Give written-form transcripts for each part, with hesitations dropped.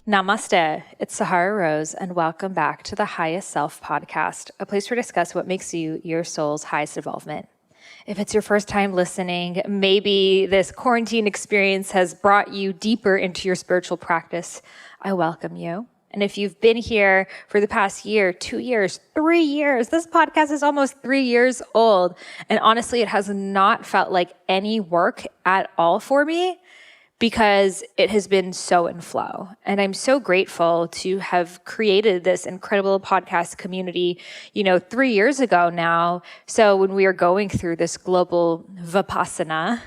Namaste, it's Sahara Rose, and welcome back to the Highest Self podcast, a place where we discuss what makes you your soul's highest involvement. If it's your first time listening, maybe this quarantine experience has brought you deeper into your spiritual practice, I welcome you. And if you've been here for the past year, 2 years, 3 years, this podcast is almost 3 years old. And honestly, it has not felt like any work at all for me, because it has been so in flow. And I'm so grateful to have created this incredible podcast community, 3 years ago now. So when we are going through this global Vipassana,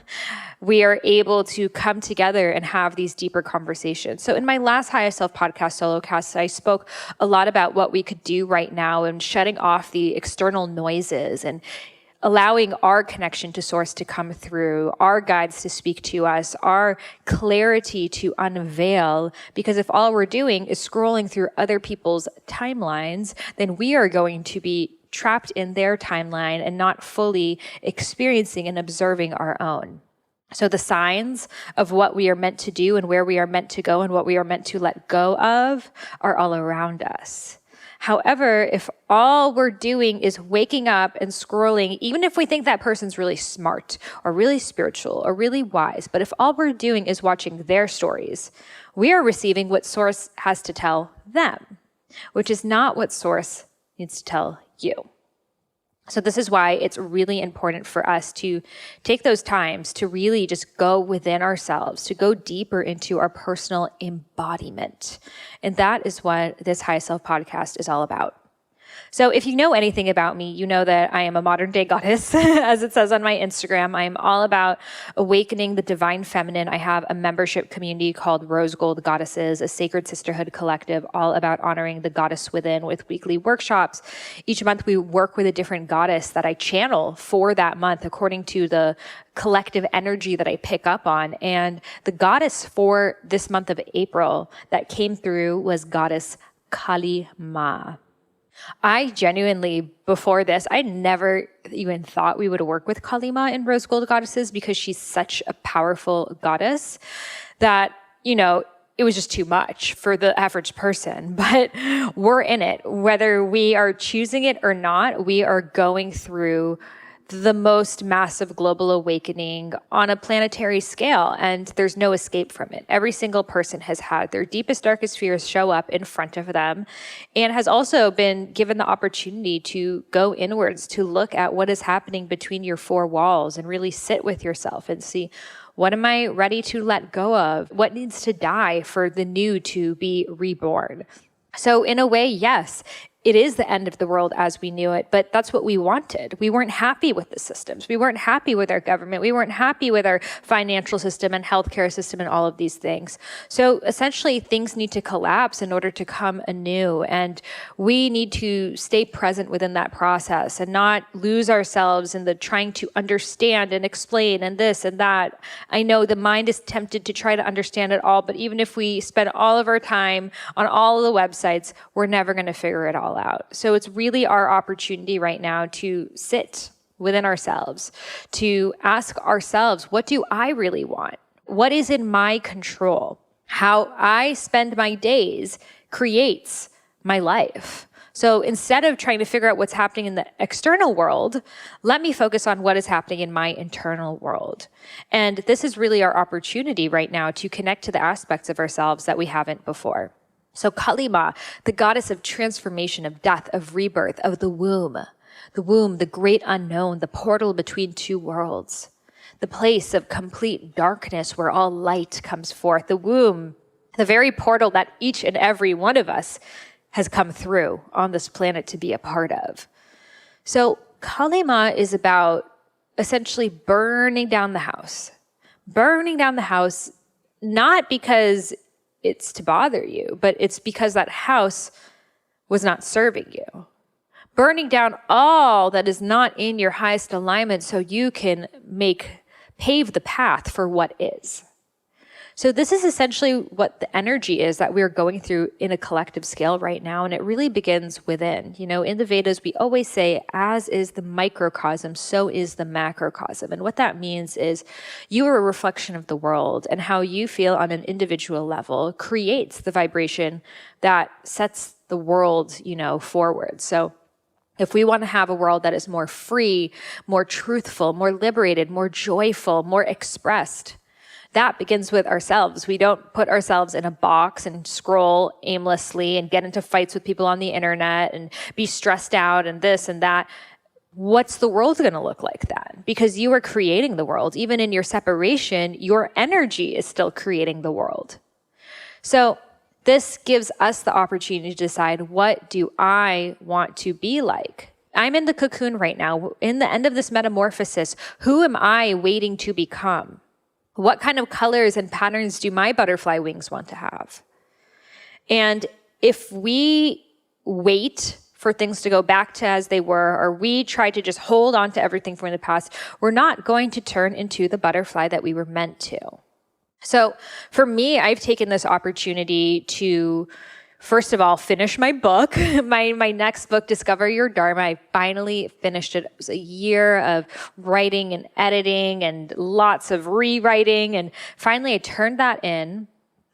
we are able to come together and have these deeper conversations. So in my last Highest Self podcast, solo cast, I spoke a lot about what we could do right now and shutting off the external noises and allowing our connection to source to come through, our guides to speak to us, our clarity to unveil. Because if all we're doing is scrolling through other people's timelines, then we are going to be trapped in their timeline and not fully experiencing and observing our own. So the signs of what we are meant to do and where we are meant to go and what we are meant to let go of are all around us. However, if all we're doing is waking up and scrolling, even if we think that person's really smart or really spiritual or really wise, but if all we're doing is watching their stories, we are receiving what Source has to tell them, which is not what Source needs to tell you. So this is why it's really important for us to take those times to really just go within ourselves, to go deeper into our personal embodiment. And that is what this High Self podcast is all about. So if you know anything about me, you know that I am a modern day goddess, as it says on my Instagram. I am all about awakening the divine feminine. I have a membership community called Rose Gold Goddesses, a sacred sisterhood collective, all about honoring the goddess within with weekly workshops. Each month we work with a different goddess that I channel for that month according to the collective energy that I pick up on. And the goddess for this month of April that came through was goddess Kali Ma. I genuinely, before this, I never even thought we would work with Kali Ma in Rose Gold Goddesses because she's such a powerful goddess that, it was just too much for the average person. But we're in it. Whether we are choosing it or not, we are going through the most massive global awakening on a planetary scale, and there's no escape from it. Every single person has had their deepest, darkest fears show up in front of them and has also been given the opportunity to go inwards, to look at what is happening between your four walls and really sit with yourself and see, what am I ready to let go of? What needs to die for the new to be reborn? So in a way, yes, it is the end of the world as we knew it, but that's what we wanted. We weren't happy with the systems. We weren't happy with our government. We weren't happy with our financial system and healthcare system and all of these things. So essentially, things need to collapse in order to come anew. And we need to stay present within that process and not lose ourselves in the trying to understand and explain and this and that. I know the mind is tempted to try to understand it all, but even if we spend all of our time on all of the websites, we're never going to figure it all out. So it's really our opportunity right now to sit within ourselves, to ask ourselves, what do I really want? What is in my control? How I spend my days creates my life. So instead of trying to figure out what's happening in the external world, let me focus on what is happening in my internal world. And this is really our opportunity right now to connect to the aspects of ourselves that we haven't before. So Kali Ma, the goddess of transformation, of death, of rebirth, of the womb, the great unknown, the portal between two worlds, the place of complete darkness where all light comes forth, the womb, the very portal that each and every one of us has come through on this planet to be a part of. So Kali Ma is about essentially burning down the house not because it's to bother you, but it's because that house was not serving you. Burning down all that is not in your highest alignment so you can pave the path for what is. So this is essentially what the energy is that we're going through in a collective scale right now. And it really begins within. In the Vedas, we always say, as is the microcosm, so is the macrocosm. And what that means is you are a reflection of the world, and how you feel on an individual level creates the vibration that sets the world, forward. So if we want to have a world that is more free, more truthful, more liberated, more joyful, more expressed, that begins with ourselves. We don't put ourselves in a box and scroll aimlessly and get into fights with people on the internet and be stressed out and this and that. What's the world going to look like then? Because you are creating the world. Even in your separation, your energy is still creating the world. So this gives us the opportunity to decide, what do I want to be like? I'm in the cocoon right now. In the end of this metamorphosis, who am I waiting to become? What kind of colors and patterns do my butterfly wings want to have? And if we wait for things to go back to as they were, or we try to just hold on to everything from the past, we're not going to turn into the butterfly that we were meant to. So for me, I've taken this opportunity to, first of all, finish my book, my next book, Discover Your Dharma. I finally finished it. It was a year of writing and editing and lots of rewriting. And finally, I turned that in.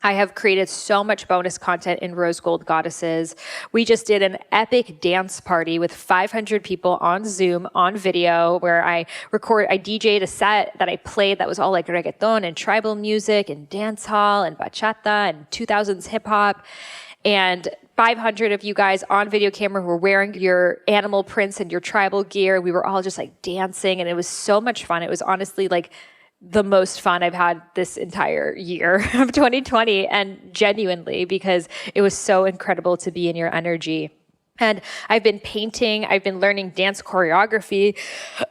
I have created so much bonus content in Rose Gold Goddesses. We just did an epic dance party with 500 people on Zoom, on video, where I DJ'd a set that I played that was all like reggaeton and tribal music and dance hall and bachata and 2000s hip hop. And 500 of you guys on video camera were wearing your animal prints and your tribal gear. We were all just like dancing, and it was so much fun. It was honestly like the most fun I've had this entire year of 2020, and genuinely, because it was so incredible to be in your energy. And I've been painting, I've been learning dance choreography.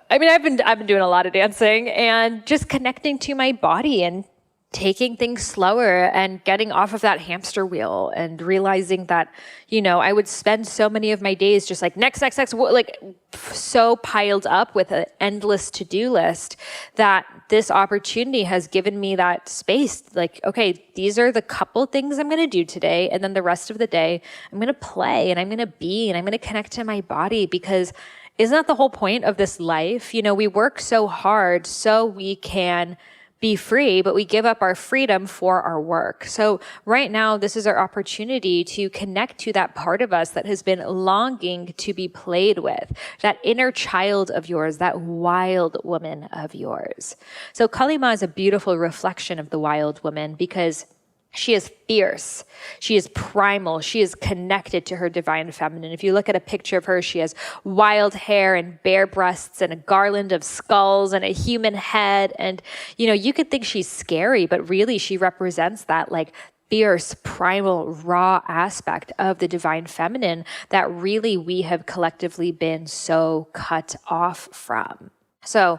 I've been doing a lot of dancing and just connecting to my body and taking things slower and getting off of that hamster wheel and realizing that, I would spend so many of my days just like next, like so piled up with an endless to-do list, that this opportunity has given me that space. Like, okay, these are the couple things I'm going to do today. And then the rest of the day, I'm going to play and I'm going to be and I'm going to connect to my body, because isn't that the whole point of this life? We work so hard so we can be free, but we give up our freedom for our work. So right now, this is our opportunity to connect to that part of us that has been longing to be played with, that inner child of yours, that wild woman of yours. So Kali Ma is a beautiful reflection of the wild woman, because she is fierce. She is primal. She is connected to her divine feminine. If you look at a picture of her, she has wild hair and bare breasts and a garland of skulls and a human head. And, you could think she's scary, but really she represents that like fierce, primal, raw aspect of the divine feminine that really we have collectively been so cut off from. So,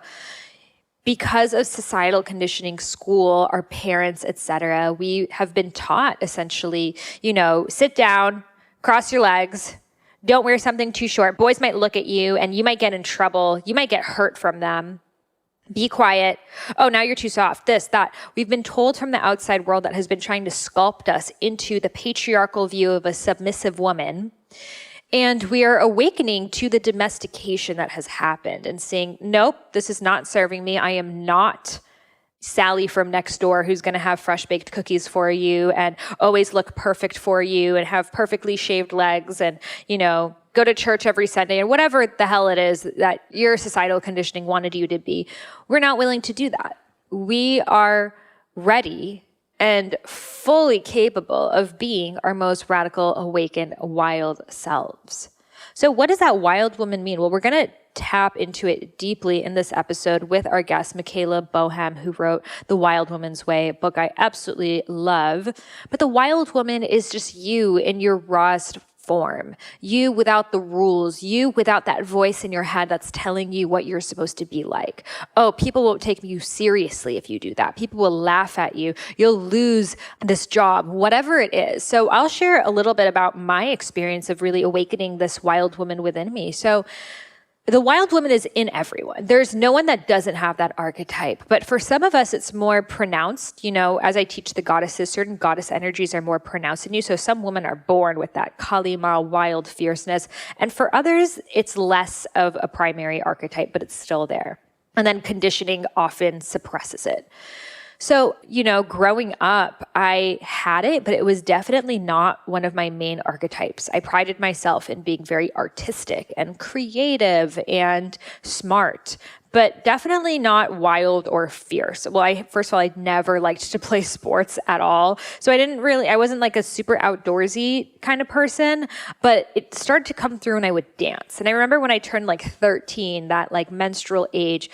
because of societal conditioning, school, our parents, etc., we have been taught essentially, sit down, cross your legs, don't wear something too short. Boys might look at you and you might get in trouble. You might get hurt from them. Be quiet. Oh, now you're too soft. This, that. We've been told from the outside world that has been trying to sculpt us into the patriarchal view of a submissive woman. And we are awakening to the domestication that has happened and saying, nope, this is not serving me. I am not Sally from next door who's going to have fresh baked cookies for you and always look perfect for you and have perfectly shaved legs and, go to church every Sunday and whatever the hell it is that your societal conditioning wanted you to be. We're not willing to do that. We are ready and fully capable of being our most radical, awakened, wild selves. So what does that wild woman mean? Well, we're going to tap into it deeply in this episode with our guest, Michaela Boehm, who wrote The Wild Woman's Way, a book I absolutely love. But the wild woman is just you in your rawest form. You without the rules, you without that voice in your head that's telling you what you're supposed to be like. Oh, people won't take you seriously if you do that. People will laugh at you. You'll lose this job, whatever it is. So I'll share a little bit about my experience of really awakening this wild woman within me. So the wild woman is in everyone. There's no one that doesn't have that archetype. But for some of us, it's more pronounced. As I teach the goddesses, certain goddess energies are more pronounced in you. So some women are born with that Kalima, wild fierceness. And for others, it's less of a primary archetype, but it's still there. And then conditioning often suppresses it. So, growing up, I had it, but it was definitely not one of my main archetypes. I prided myself in being very artistic and creative and smart, but definitely not wild or fierce. Well, first of all, I never liked to play sports at all. So I wasn't like a super outdoorsy kind of person, but it started to come through when I would dance. And I remember when I turned like 13, that like menstrual age,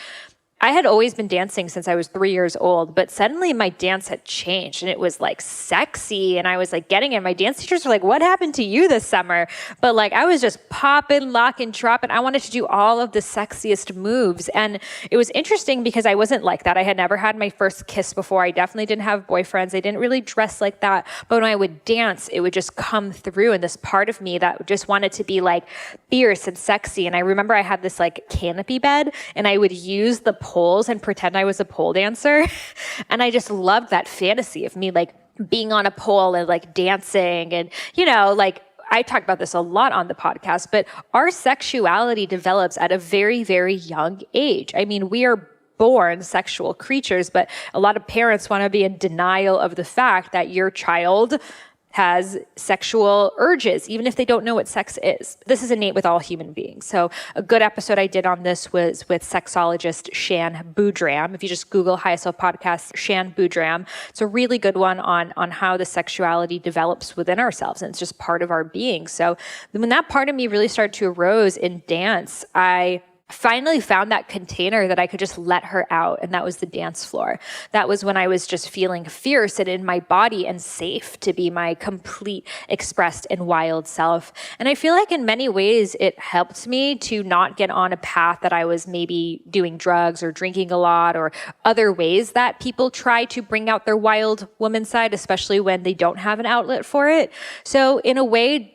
I had always been dancing since I was 3 years old, but suddenly my dance had changed and it was like sexy and I was like getting it. My dance teachers were like, what happened to you this summer? But like I was just popping, locking, dropping. I wanted to do all of the sexiest moves. And it was interesting because I wasn't like that. I had never had my first kiss before. I definitely didn't have boyfriends. I didn't really dress like that. But when I would dance, it would just come through and this part of me that just wanted to be like fierce and sexy. And I remember I had this like canopy bed and I would use the poles and pretend I was a pole dancer. And I just loved that fantasy of me like being on a pole and like dancing. And, like I talk about this a lot on the podcast, but our sexuality develops at a very, very young age. I mean, we are born sexual creatures, but a lot of parents want to be in denial of the fact that your child has sexual urges, even if they don't know what sex is. This is innate with all human beings. So a good episode I did on this was with sexologist Shan Boudram. If you just Google High Self Podcast, Shan Boudram, it's a really good one on how the sexuality develops within ourselves. And it's just part of our being. So when that part of me really started to arise in dance, I finally found that container that I could just let her out, and that was the dance floor. That was when I was just feeling fierce and in my body and safe to be my complete, expressed and wild self. And I feel like in many ways it helped me to not get on a path that I was maybe doing drugs or drinking a lot or other ways that people try to bring out their wild woman side, especially when they don't have an outlet for it. So in a way,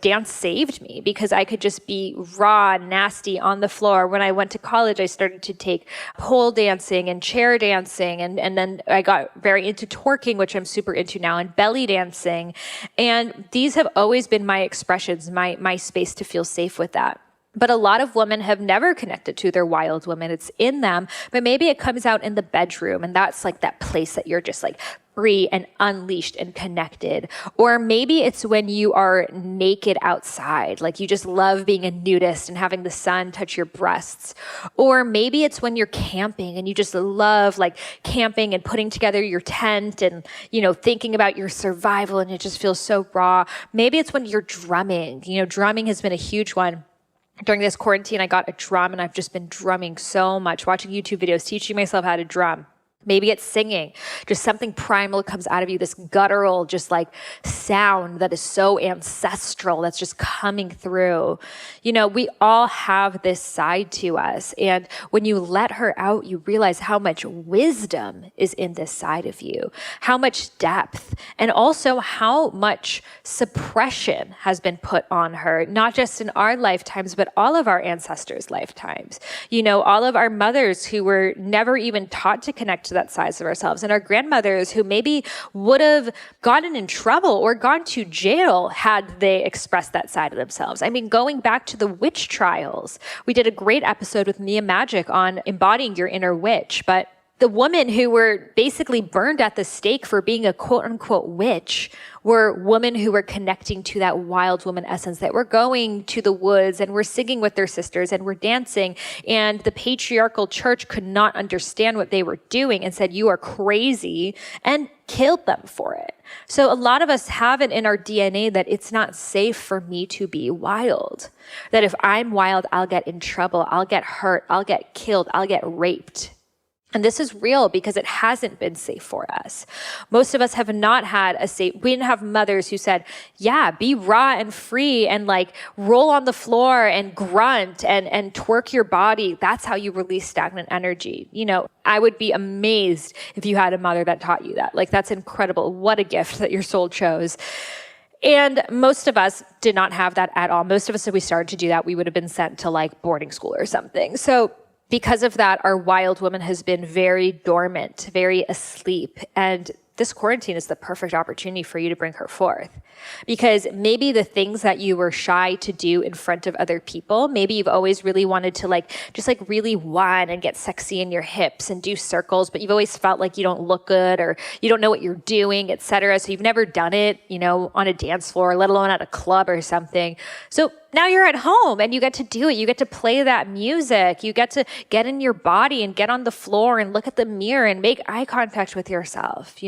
dance saved me because I could just be raw and nasty on the floor. When I went to college, I started to take pole dancing and chair dancing. And then I got very into twerking, which I'm super into now, and belly dancing. And these have always been my expressions, my space to feel safe with that. But a lot of women have never connected to their wild woman. It's in them, but maybe it comes out in the bedroom, and that's like that place that you're just like free and unleashed and connected. Or maybe it's when you are naked outside, like you just love being a nudist and having the sun touch your breasts. Or maybe it's when you're camping and you just love like camping and putting together your tent and, thinking about your survival and it just feels so raw. Maybe it's when you're drumming. Drumming has been a huge one. During this quarantine, I got a drum and I've just been drumming so much, watching YouTube videos, teaching myself how to drum. Maybe it's singing, just something primal comes out of you, this guttural, just like sound that is so ancestral that's just coming through. We all have this side to us. And when you let her out, you realize how much wisdom is in this side of you, how much depth, and also how much suppression has been put on her, not just in our lifetimes, but all of our ancestors' lifetimes. All of our mothers who were never even taught to connect to that side of ourselves, and our grandmothers who maybe would have gotten in trouble or gone to jail had they expressed that side of themselves. I mean, going back to the witch trials, we did a great episode with Mia Magic on embodying your inner witch, but the women who were basically burned at the stake for being a quote unquote witch were women who were connecting to that wild woman essence, that were going to the woods and were singing with their sisters and were dancing. And the patriarchal church could not understand what they were doing and said, you are crazy, and killed them for it. So a lot of us have it in our DNA that it's not safe for me to be wild. That if I'm wild, I'll get in trouble, I'll get hurt, I'll get killed, I'll get raped. And this is real because it hasn't been safe for us. Most of us have not had we didn't have mothers who said, yeah, be raw and free and like roll on the floor and grunt and twerk your body. That's how you release stagnant energy. I would be amazed if you had a mother that taught you that. Like, that's incredible. What a gift that your soul chose. And most of us did not have that at all. Most of us, if we started to do that, we would have been sent to like boarding school or something. So because of that, our wild woman has been very dormant, very asleep. And this quarantine is the perfect opportunity for you to bring her forth. Because maybe the things that you were shy to do in front of other people, maybe you've always really wanted to just really whine and get sexy in your hips and do circles, but you've always felt like you don't look good or you don't know what you're doing, etc. So you've never done it, on a dance floor, let alone at a club or something. So now you're at home and you get to do it. You get to play that music. You get to get in your body and get on the floor and look at the mirror and make eye contact with yourself,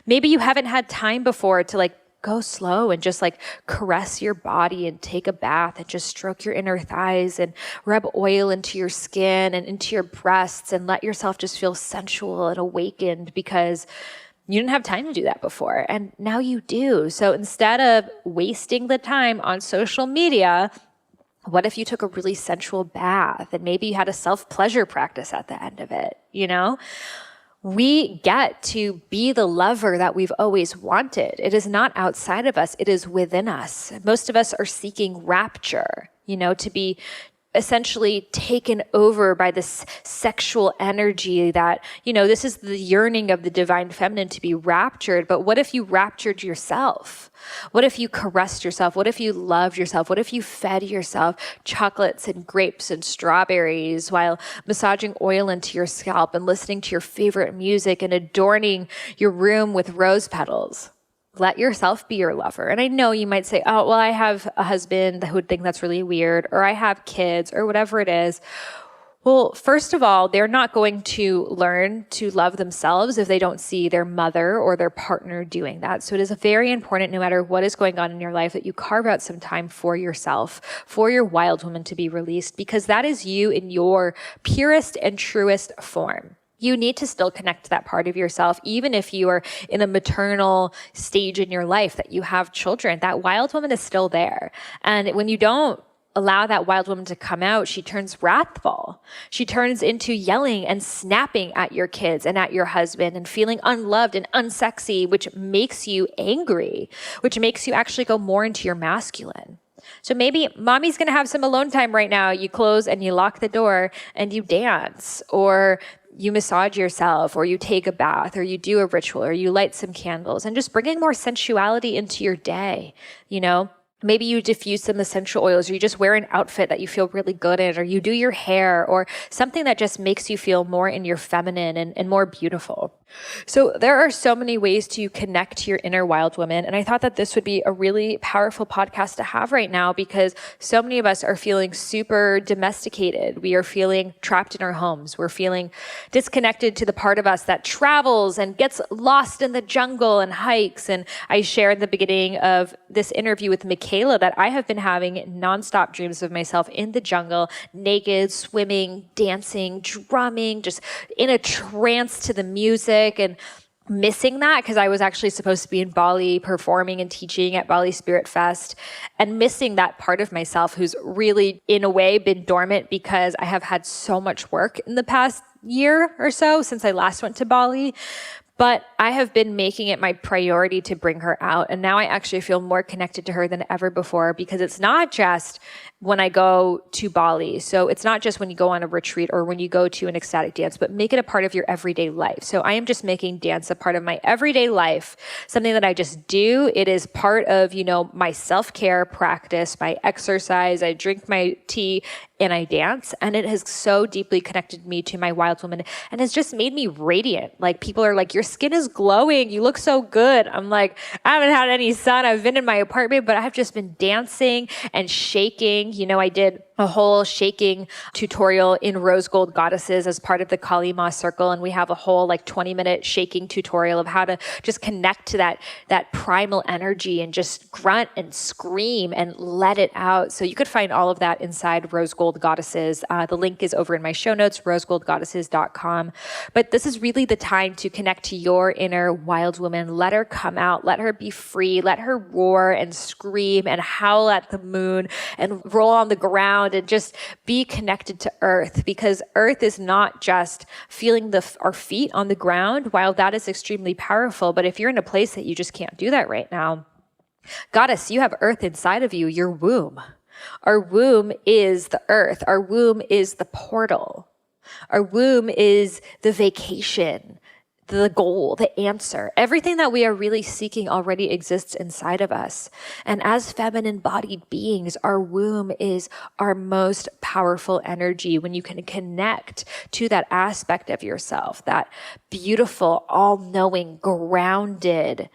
Maybe you haven't had time before to go slow and just caress your body and take a bath and just stroke your inner thighs and rub oil into your skin and into your breasts and let yourself just feel sensual and awakened, because you didn't have time to do that before, and now you do. So instead of wasting the time on social media, what if you took a really sensual bath and maybe you had a self-pleasure practice at the end of it, We get to be the lover that we've always wanted. It is not outside of us, it is within us. Most of us are seeking rapture, to be essentially taken over by this sexual energy that, this is the yearning of the divine feminine, to be raptured. But what if you raptured yourself? What if you caressed yourself? What if you loved yourself? What if you fed yourself chocolates and grapes and strawberries while massaging oil into your scalp and listening to your favorite music and adorning your room with rose petals? Let yourself be your lover. And I know you might say, oh, well, I have a husband who would think that's really weird, or I have kids, or whatever it is. Well, first of all, they're not going to learn to love themselves if they don't see their mother or their partner doing that. So it is very important, no matter what is going on in your life, that you carve out some time for yourself, for your wild woman to be released, because that is you in your purest and truest form. You need to still connect to that part of yourself, even if you are in a maternal stage in your life, that you have children. That wild woman is still there. And when you don't allow that wild woman to come out, she turns wrathful. She turns into yelling and snapping at your kids and at your husband and feeling unloved and unsexy, which makes you angry, which makes you actually go more into your masculine. So maybe mommy's going to have some alone time right now. You close and you lock the door and you dance, or you massage yourself, or you take a bath, or you do a ritual, or you light some candles, and just bringing more sensuality into your day, Maybe you diffuse some essential oils, or you just wear an outfit that you feel really good in, or you do your hair, or something that just makes you feel more in your feminine and more beautiful. So there are so many ways to connect to your inner wild woman. And I thought that this would be a really powerful podcast to have right now, because so many of us are feeling super domesticated. We are feeling trapped in our homes. We're feeling disconnected to the part of us that travels and gets lost in the jungle and hikes. And I shared in the beginning of this interview with Michaela that I have been having nonstop dreams of myself in the jungle, naked, swimming, dancing, drumming, just in a trance to the music, and missing that because I was actually supposed to be in Bali performing and teaching at Bali Spirit Fest, and missing that part of myself who's really, in a way, been dormant because I have had so much work in the past year or so since I last went to Bali. But I have been making it my priority to bring her out. And now I actually feel more connected to her than ever before, because it's not just when I go to Bali. So it's not just when you go on a retreat or when you go to an ecstatic dance, but make it a part of your everyday life. So I am just making dance a part of my everyday life, something that I just do. It is part of, my self-care practice, my exercise. I drink my tea and I dance, and it has so deeply connected me to my wild woman, and has just made me radiant. Like, people are like, your skin is glowing, you look so good. I'm like, I haven't had any sun, I've been in my apartment, but I've just been dancing and shaking. I did a whole shaking tutorial in Rose Gold Goddesses as part of the Kali Ma Circle, and we have a whole 20-minute shaking tutorial of how to just connect to that primal energy and just grunt and scream and let it out. So you could find all of that inside Rose Gold Goddesses. The link is over in my show notes, rosegoldgoddesses.com. But this is really the time to connect to your inner wild woman. Let her come out, let her be free, let her roar and scream and howl at the moon and roll on the ground and just be connected to earth, because earth is not just feeling our feet on the ground. While that is extremely powerful, but if you're in a place that you just can't do that right now, Goddess, you have earth inside of you, your womb. Our womb is the earth. Our womb is the portal. Our womb is the vacation, the goal, the answer. Everything that we are really seeking already exists inside of us. And as feminine bodied beings, our womb is our most powerful energy when you can connect to that aspect of yourself, that beautiful, all-knowing, grounded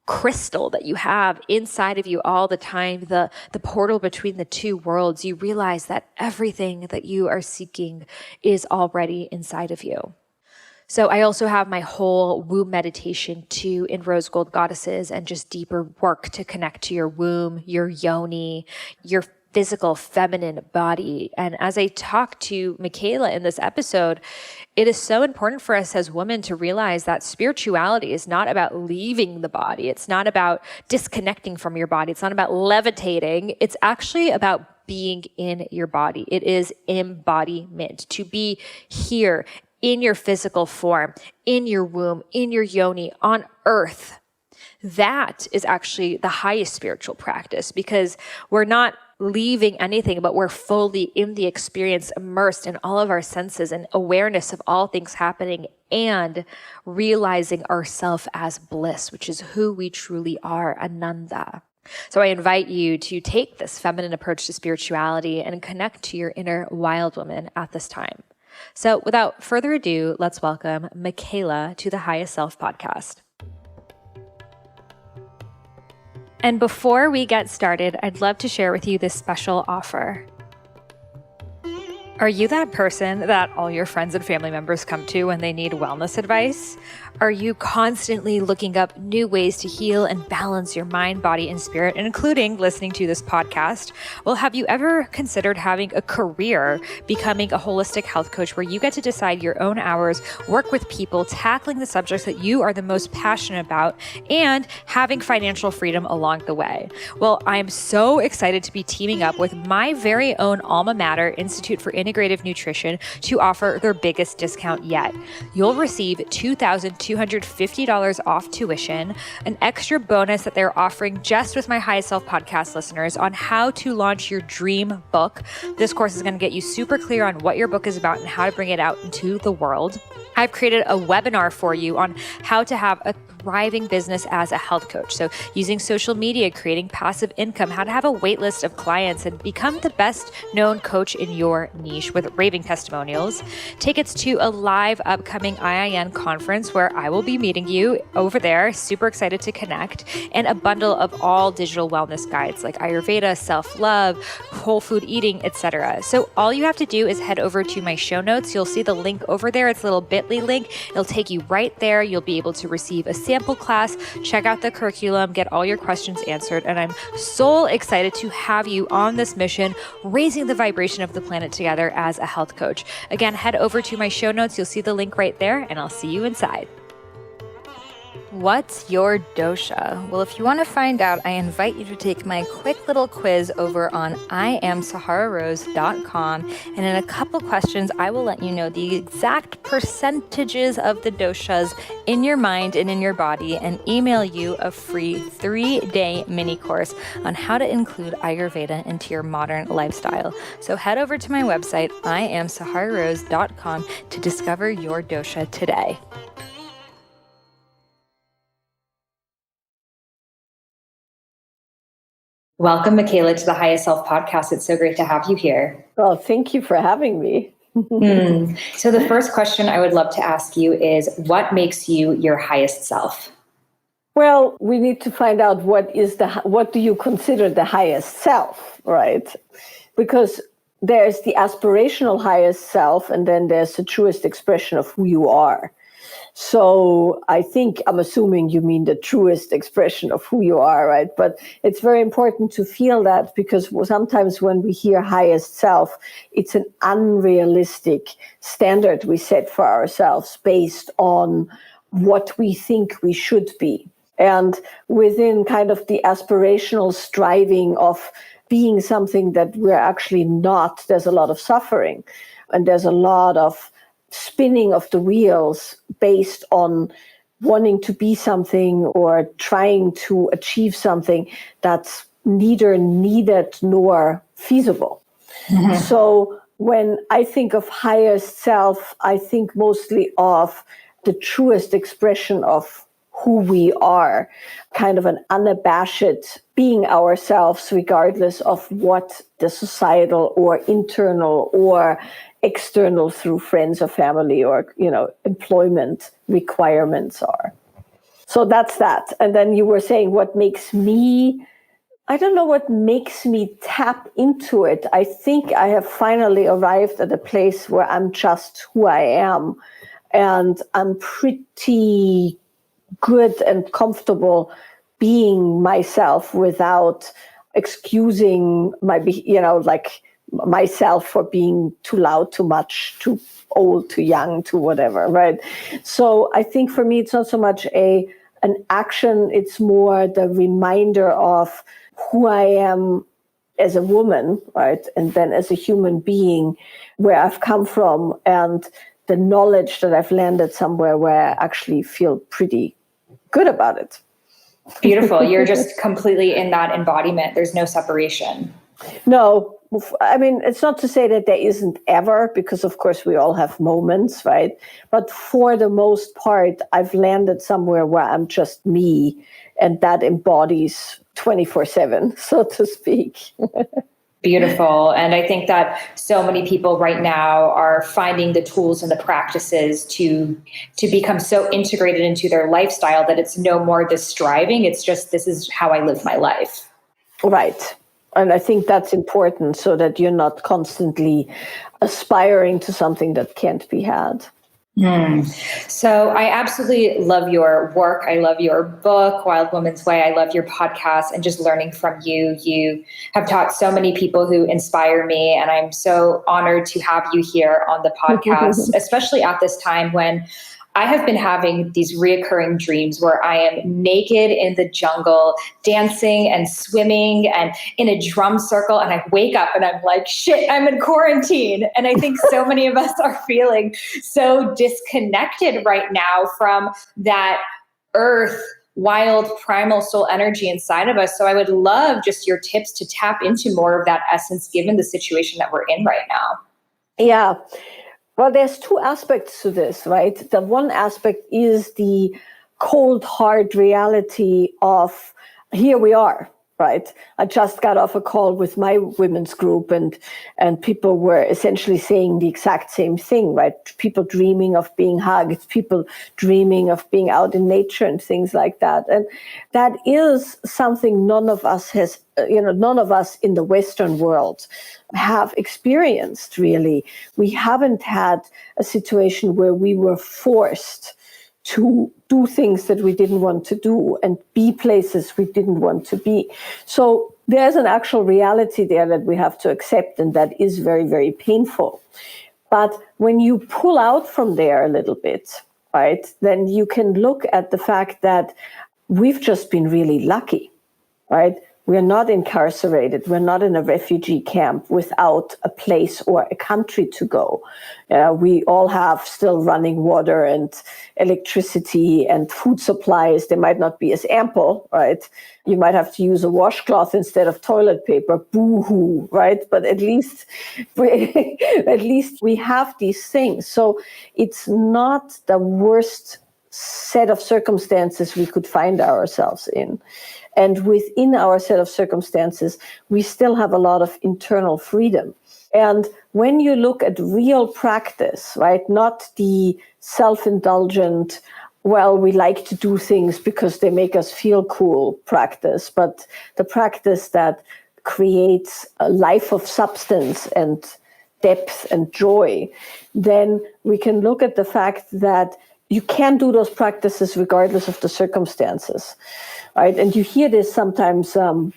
crystal that you have inside of you all the time, the portal between the two worlds. You realize that everything that you are seeking is already inside of you. So I also have my whole womb meditation too in Rose Gold Goddesses, and just deeper work to connect to your womb, your yoni, your physical feminine body. And as I talk to Michaela in this episode, it is so important for us as women to realize that spirituality is not about leaving the body. It's not about disconnecting from your body. It's not about levitating. It's actually about being in your body. It is embodiment, to be here in your physical form, in your womb, in your yoni, on earth. That is actually the highest spiritual practice, because we're not leaving anything, but we're fully in the experience, immersed in all of our senses and awareness of all things happening, and realizing ourself as bliss, which is who we truly are, Ananda. So I invite you to take this feminine approach to spirituality and connect to your inner wild woman at this time. So without further ado, let's welcome Michaela to the Highest Self podcast. And before we get started, I'd love to share with you this special offer. Are you that person that all your friends and family members come to when they need wellness advice? Are you constantly looking up new ways to heal and balance your mind, body, and spirit, including listening to this podcast? Well, have you ever considered having a career becoming a holistic health coach where you get to decide your own hours, work with people, tackling the subjects that you are the most passionate about, and having financial freedom along the way? Well, I'm so excited to be teaming up with my very own alma mater, Institute for Integrative Nutrition, to offer their biggest discount yet. You'll receive $2,250 off tuition, an extra bonus that they're offering just with my Highest Self podcast listeners on how to launch your dream book. This course is going to get you super clear on what your book is about and how to bring it out into the world. I've created a webinar for you on how to have a thriving business as a health coach. So using social media, creating passive income, how to have a wait list of clients and become the best known coach in your niche with raving testimonials. Tickets to a live upcoming IIN conference where I will be meeting you over there. Super excited to connect. And a bundle of all digital wellness guides like Ayurveda, self-love, whole food eating, etc. So all you have to do is head over to my show notes. You'll see the link over there. It's a little bit.ly link. It'll take you right there. You'll be able to receive a sample class, check out the curriculum, get all your questions answered. And I'm so excited to have you on this mission, raising the vibration of the planet together as a health coach. Again, head over to my show notes. You'll see the link right there, and I'll see you inside. What's your dosha? Well, if you want to find out, I invite you to take my quick little quiz over on IamSaharaRose.com. And in a couple questions, I will let you know the exact percentages of the doshas in your mind and in your body, and email you a free 3-day mini course on how to include Ayurveda into your modern lifestyle. So head over to my website, IamSaharaRose.com, to discover your dosha today. Welcome, Michaela, to the Highest Self podcast. It's so great to have you here. Well, thank you for having me. So the first question I would love to ask you is, what makes you your highest self? Well, we need to find out what do you consider the highest self, right? Because there's the aspirational highest self, and then there's the truest expression of who you are. So I'm assuming you mean the truest expression of who you are, right? But it's very important to feel that, because sometimes when we hear highest self, it's an unrealistic standard we set for ourselves based on what we think we should be. And within kind of the aspirational striving of being something that we're actually not, there's a lot of suffering, and there's a lot of spinning of the wheels based on wanting to be something or trying to achieve something that's neither needed nor feasible. Mm-hmm. So when I think of highest self, I think mostly of the truest expression of who we are, kind of an unabashed being ourselves, regardless of what the societal or internal or external through friends or family or, employment requirements are. So that's that. And then you were saying what makes me, I don't know what makes me tap into it. I think I have finally arrived at a place where I'm just who I am. And I'm pretty good and comfortable being myself without excusing myself for being too loud, too much, too old, too young, too whatever, right? So I think for me, it's not so much an action, it's more the reminder of who I am as a woman, right? And then as a human being, where I've come from, and the knowledge that I've landed somewhere where I actually feel pretty good about it. Beautiful. You're just completely in that embodiment. There's no separation. No, I mean, it's not to say that there isn't ever, because of course we all have moments, right? But for the most part, I've landed somewhere where I'm just me, and that embodies 24/7, so to speak. Beautiful. And I think that so many people right now are finding the tools and the practices to become so integrated into their lifestyle that it's no more this striving. It's just, this is how I live my life. Right. And I think that's important, so that you're not constantly aspiring to something that can't be had. So I absolutely love your work. I love your book, Wild Woman's Way. I love your podcast and just learning from you. You have taught so many people who inspire me, and I'm so honored to have you here on the podcast, especially at this time when I have been having these reoccurring dreams where I am naked in the jungle, dancing and swimming and in a drum circle. And I wake up and I'm like, shit, I'm in quarantine. And I think so many of us are feeling so disconnected right now from that earth, wild, primal soul energy inside of us. So I would love just your tips to tap into more of that essence, given the situation that we're in right now. Yeah. Well, there's two aspects to this, right? The one aspect is the cold, hard reality of here we are, right? I just got off a call with my women's group, and people were essentially saying the exact same thing, right? People dreaming of being hugged, people dreaming of being out in nature and things like that. And that is something none of us in the Western world have experienced, really. We haven't had a situation where we were forced to do things that we didn't want to do and be places we didn't want to be. So there's an actual reality there that we have to accept, and that is very, very painful. But when you pull out from there a little bit, right, then you can look at the fact that we've just been really lucky, right? We're not incarcerated. We're not in a refugee camp without a place or a country to go. We all have still running water and electricity and food supplies. They might not be as ample, right? You might have to use a washcloth instead of toilet paper. Boo-hoo, right? But at least we have these things. So it's not the worst set of circumstances we could find ourselves in. And within our set of circumstances, we still have a lot of internal freedom. And when you look at real practice, right, not the self-indulgent, well, we like to do things because they make us feel cool practice, but the practice that creates a life of substance and depth and joy, then we can look at the fact that you can do those practices regardless of the circumstances, right? And you hear this sometimes, for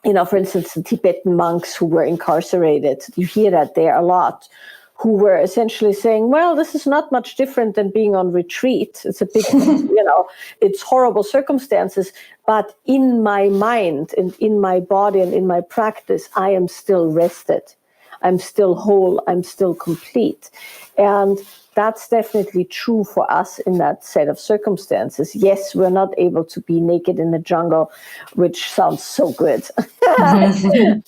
instance, the Tibetan monks who were incarcerated, you hear that there a lot, who were essentially saying, well, this is not much different than being on retreat. It's a big, it's horrible circumstances, but in my mind and in my body and in my practice, I am still rested. I'm still whole, I'm still complete. And that's definitely true for us in that set of circumstances. Yes, we're not able to be naked in the jungle, which sounds so good.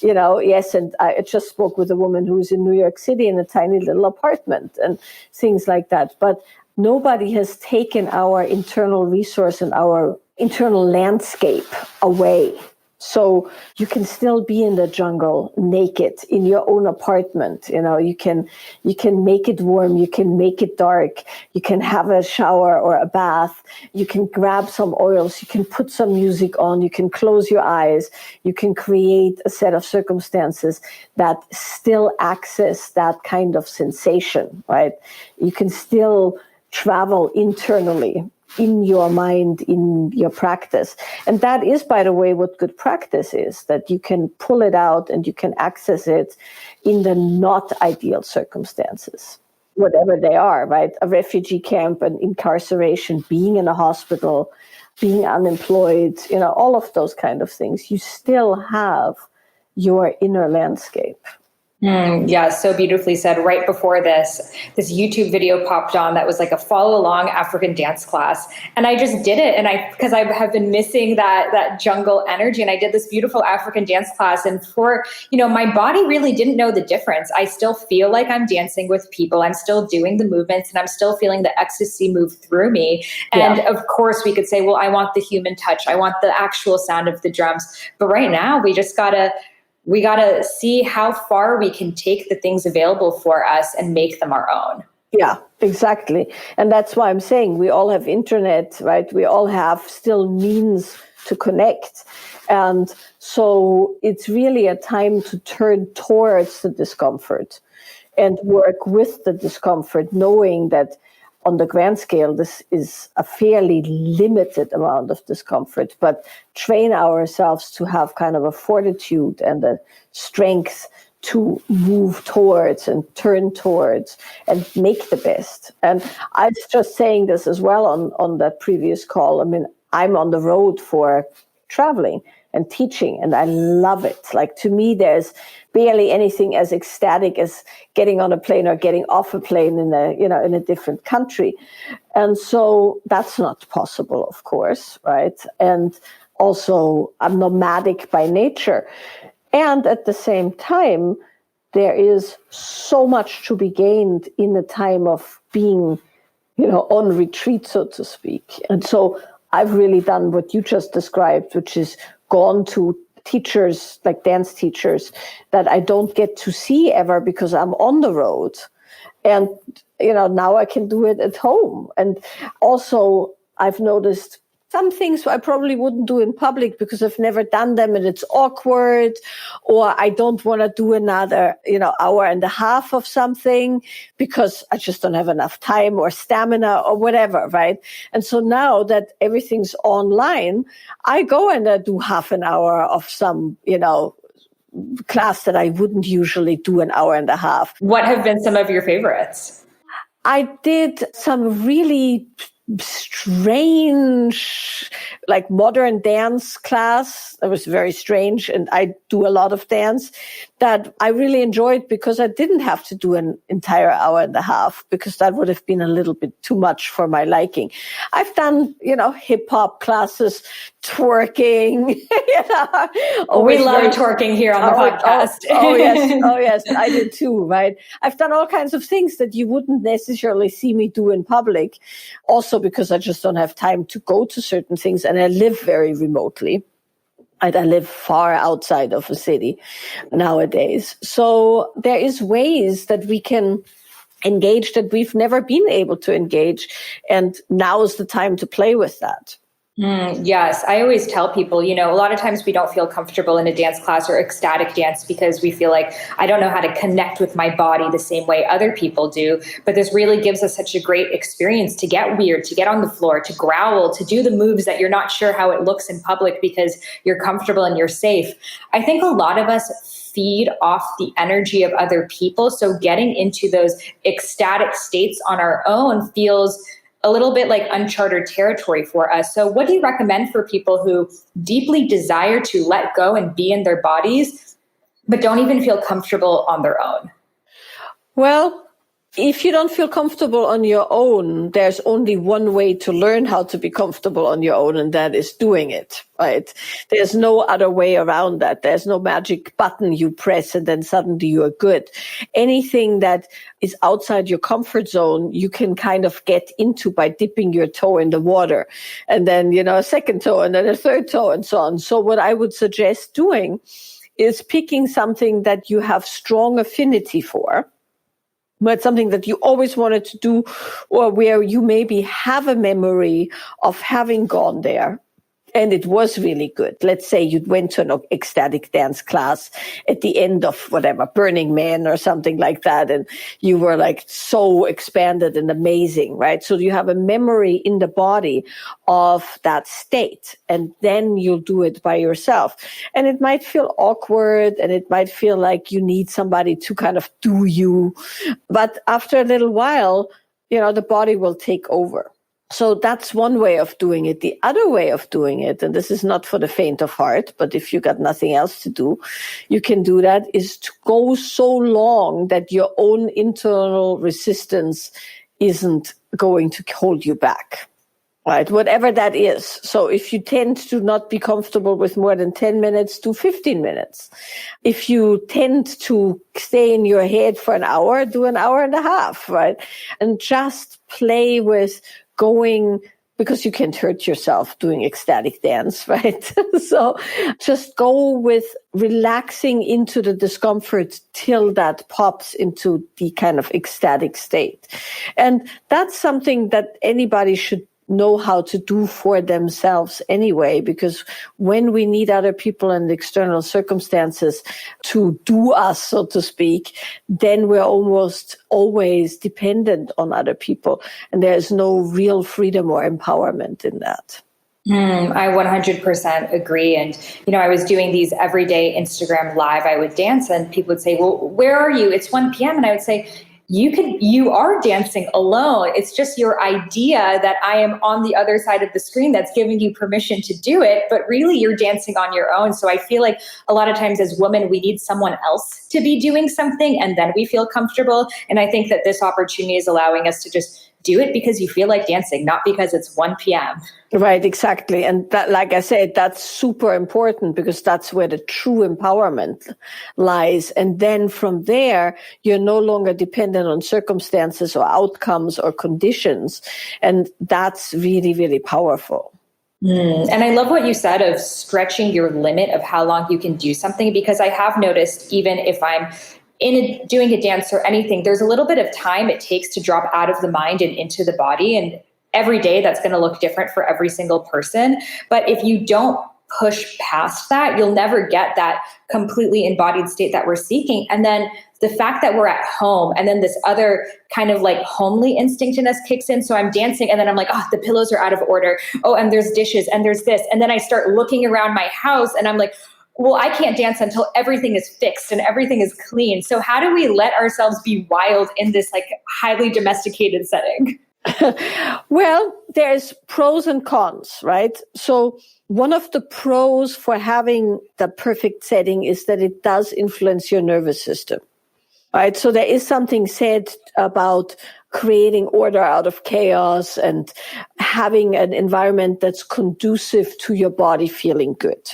Yes, and I just spoke with a woman who's in New York City in a tiny little apartment and things like that. But nobody has taken our internal resource and our internal landscape away. So you can still be in the jungle naked in your own apartment. You can make it warm, you can make it dark, you can have a shower or a bath, you can grab some oils, you can put some music on, you can close your eyes, you can create a set of circumstances that still access that kind of sensation, right? You can still travel internally in your mind, in your practice. And that is, by the way, what good practice is, that you can pull it out and you can access it in the not ideal circumstances, whatever they are, right? A refugee camp, an incarceration, being in a hospital, being unemployed, all of those kind of things. You still have your inner landscape. Yeah, so beautifully said. Right before this YouTube video popped on that was like a follow along African dance class. And I just did it. And because I have been missing that jungle energy, and I did this beautiful African dance class. And my body really didn't know the difference. I still feel like I'm dancing with people. I'm still doing the movements and I'm still feeling the ecstasy move through me. And of course we could say, well, I want the human touch. I want the actual sound of the drums. But right now we got to see how far we can take the things available for us and make them our own. Yeah, exactly. And that's why I'm saying we all have internet, right? We all have still means to connect. And so it's really a time to turn towards the discomfort and work with the discomfort, knowing that on the grand scale, this is a fairly limited amount of discomfort, but train ourselves to have kind of a fortitude and a strength to move towards and turn towards and make the best. And I was just saying this as well on that previous call. I mean, I'm on the road for traveling and teaching, and I love it. Like, to me, there's barely anything as ecstatic as getting on a plane or getting off a plane in a different country. And so that's not possible, of course, right? And also I'm nomadic by nature. And at the same time, there is so much to be gained in the time of being, on retreat, so to speak. And so I've really done what you just described, which is gone to teachers, like dance teachers, that I don't get to see ever because I'm on the road. And, now I can do it at home. And also I've noticed some things I probably wouldn't do in public because I've never done them and it's awkward, or I don't want to do another, hour and a half of something because I just don't have enough time or stamina or whatever, right? And so now that everything's online, I go and I do half an hour of some, class that I wouldn't usually do an hour and a half. What have been some of your favorites? I did some really strange, like modern dance class. It was very strange. And I do a lot of dance that I really enjoyed because I didn't have to do an entire hour and a half because that would have been a little bit too much for my liking. I've done, hip hop classes, twerking, we love twerking here on the podcast. Yes, I did too, right? I've done all kinds of things that you wouldn't necessarily see me do in public. Also because I just don't have time to go to certain things, and I live very remotely. I live far outside of a city nowadays. So there is ways that we can engage that we've never been able to engage. And now is the time to play with that. Yes. I always tell people, a lot of times we don't feel comfortable in a dance class or ecstatic dance because we feel like I don't know how to connect with my body the same way other people do. But this really gives us such a great experience to get weird, to get on the floor, to growl, to do the moves that you're not sure how it looks in public because you're comfortable and you're safe. I think a lot of us feed off the energy of other people. So getting into those ecstatic states on our own feels a little bit like uncharted territory for us. So what do you recommend for people who deeply desire to let go and be in their bodies, but don't even feel comfortable on their own? Well, if you don't feel comfortable on your own, there's only one way to learn how to be comfortable on your own, and that is doing it, right? There's no other way around that. There's no magic button you press and then suddenly you are good. Anything that is outside your comfort zone, you can kind of get into by dipping your toe in the water, and then, a second toe and then a third toe and so on. So what I would suggest doing is picking something that you have strong affinity for, but something that you always wanted to do, or where you maybe have a memory of having gone there and it was really good. Let's say you went to an ecstatic dance class at the end of whatever, Burning Man or something like that, and you were like so expanded and amazing, right? So you have a memory in the body of that state, and then you'll do it by yourself. And it might feel awkward, and it might feel like you need somebody to kind of do you. But after a little while, the body will take over. So that's one way of doing it. The other way of doing it, and this is not for the faint of heart, but if you got nothing else to do, you can do that, is to go so long that your own internal resistance isn't going to hold you back, right? Whatever that is. So if you tend to not be comfortable with more than 10 minutes, do 15 minutes. If you tend to stay in your head for an hour, do an hour and a half, right? And just play with going, because you can't hurt yourself doing ecstatic dance, right? So just go with relaxing into the discomfort till that pops into the kind of ecstatic state. And that's something that anybody should know how to do for themselves anyway, because when we need other people and external circumstances to do us, so to speak, then we're almost always dependent on other people. And there's no real freedom or empowerment in that. I 100% agree. And, I was doing these everyday Instagram live. I would dance and people would say, well, where are you? It's 1 p.m. And I would say, you are dancing alone. It's just your idea that I am on the other side of the screen that's giving you permission to do it, but really you're dancing on your own. So I feel like a lot of times as women, we need someone else to be doing something and then we feel comfortable. And I think that this opportunity is allowing us to just do it because you feel like dancing, not because it's 1 p.m. Right, exactly. And that, like I said, that's super important because that's where the true empowerment lies. And then from there, you're no longer dependent on circumstances or outcomes or conditions. And that's really, really powerful. And I love what you said of stretching your limit of how long you can do something, because I have noticed even if I'm doing a dance or anything, there's a little bit of time it takes to drop out of the mind and into the body. And every day that's going to look different for every single person. But if you don't push past that, you'll never get that completely embodied state that we're seeking. And then the fact that we're at home and then this other kind of like homely instinct in us kicks in. So I'm dancing and then I'm like, oh, the pillows are out of order. Oh, and there's dishes and there's this. And then I start looking around my house and I'm like, well, I can't dance until everything is fixed and everything is clean. So how do we let ourselves be wild in this like highly domesticated setting? Well, there's pros and cons, right? So one of the pros for having the perfect setting is that it does influence your nervous system, right? So there is something said about creating order out of chaos and having an environment that's conducive to your body feeling good.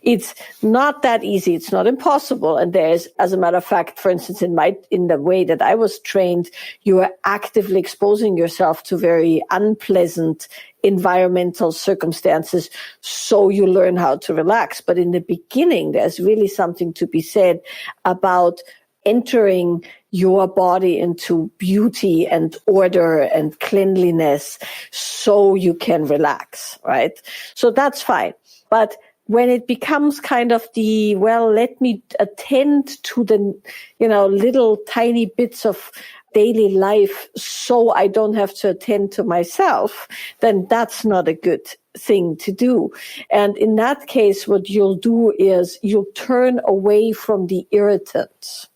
It's not that easy. It's not impossible. And there's, as a matter of fact, for instance, in the way that I was trained, you are actively exposing yourself to very unpleasant environmental circumstances, so you learn how to relax. But in the beginning, there's really something to be said about entering your body into beauty and order and cleanliness so you can relax, right? So that's fine. But when it becomes kind of let me attend to the, little tiny bits of daily life so I don't have to attend to myself, then that's not a good thing to do. And in that case, what you'll do is you'll turn away from the irritants.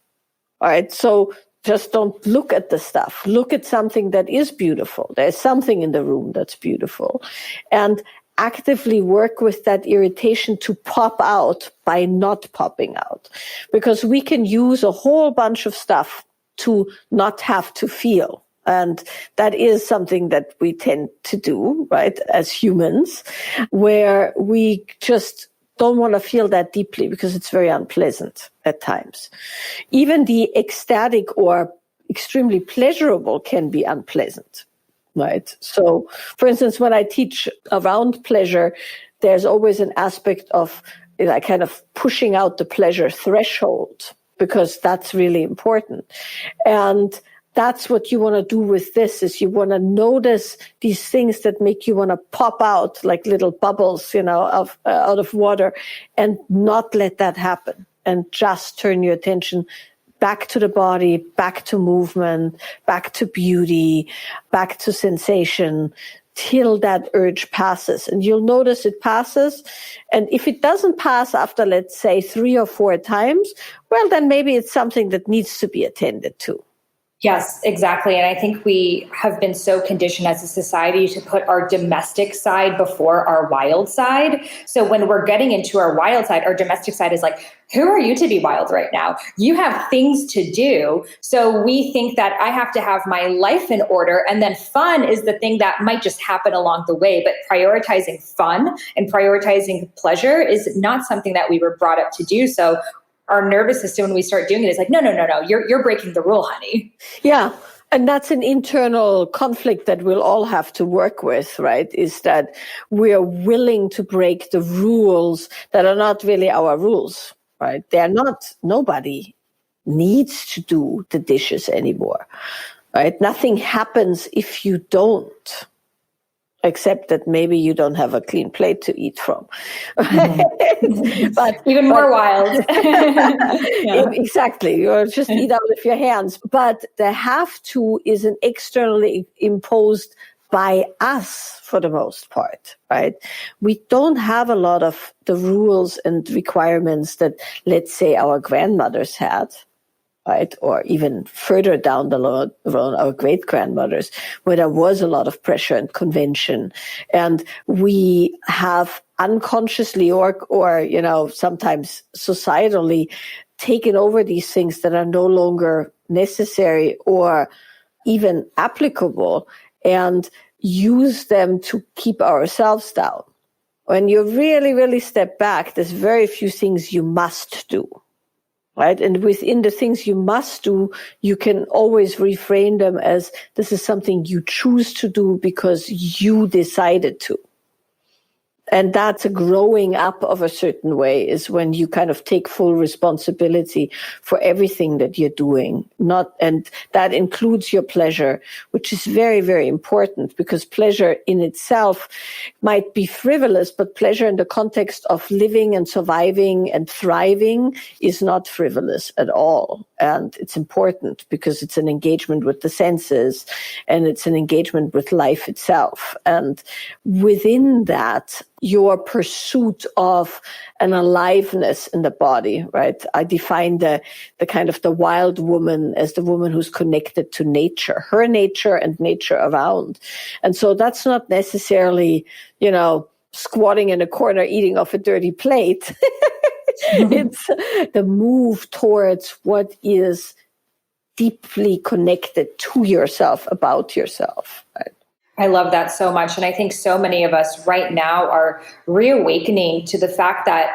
All right. So just don't look at the stuff. Look at something that is beautiful. There's something in the room that's beautiful. And actively work with that irritation to pop out by not popping out. Because we can use a whole bunch of stuff to not have to feel. And that is something that we tend to do, right, as humans, where we just don't want to feel that deeply because it's very unpleasant at times. Even the ecstatic or extremely pleasurable can be unpleasant, right? So, for instance, when I teach around pleasure, there's always an aspect of kind of pushing out the pleasure threshold, because that's really important. And that's what you want to do with this, is you want to notice these things that make you want to pop out like little bubbles, out of water, and not let that happen, and just turn your attention back to the body, back to movement, back to beauty, back to sensation, till that urge passes. And you'll notice it passes. And if it doesn't pass after, let's say, 3 or 4 times, well, then maybe it's something that needs to be attended to. Yes, exactly. And I think we have been so conditioned as a society to put our domestic side before our wild side. So when we're getting into our wild side, our domestic side is like, who are you to be wild right now? You have things to do. So we think that I have to have my life in order. And then fun is the thing that might just happen along the way. But prioritizing fun and prioritizing pleasure is not something that we were brought up to do. So our nervous system, when we start doing it, is like, no, you're breaking the rule, honey. Yeah. And that's an internal conflict that we'll all have to work with, right? Is that we're willing to break the rules that are not really our rules, right? They're not, nobody needs to do the dishes anymore, right? Nothing happens if you don't. Except that maybe you don't have a clean plate to eat from. but even more wild. Yeah. Exactly. You just eat out of your hands. But the have to is an externally imposed by us for the most part, right? We don't have a lot of the rules and requirements that, let's say, our grandmothers had, right? Or even further down the road, our great-grandmothers, where there was a lot of pressure and convention. And we have unconsciously or sometimes societally taken over these things that are no longer necessary or even applicable, and use them to keep ourselves down. When you really, really step back, there's very few things you must do. Right? And within the things you must do, you can always reframe them as this is something you choose to do because you decided to. And that's a growing up of a certain way, is when you kind of take full responsibility for everything that you're doing. And that includes your pleasure, which is very, very important, because pleasure in itself might be frivolous, but pleasure in the context of living and surviving and thriving is not frivolous at all. And it's important because it's an engagement with the senses, and it's an engagement with life itself. And within that, your pursuit of an aliveness in the body, right? I define the kind of the wild woman as the woman who's connected to nature, her nature and nature around. And so that's not necessarily, squatting in a corner, eating off a dirty plate. It's the move towards what is deeply connected to yourself, about yourself, right? I love that so much. And I think so many of us right now are reawakening to the fact that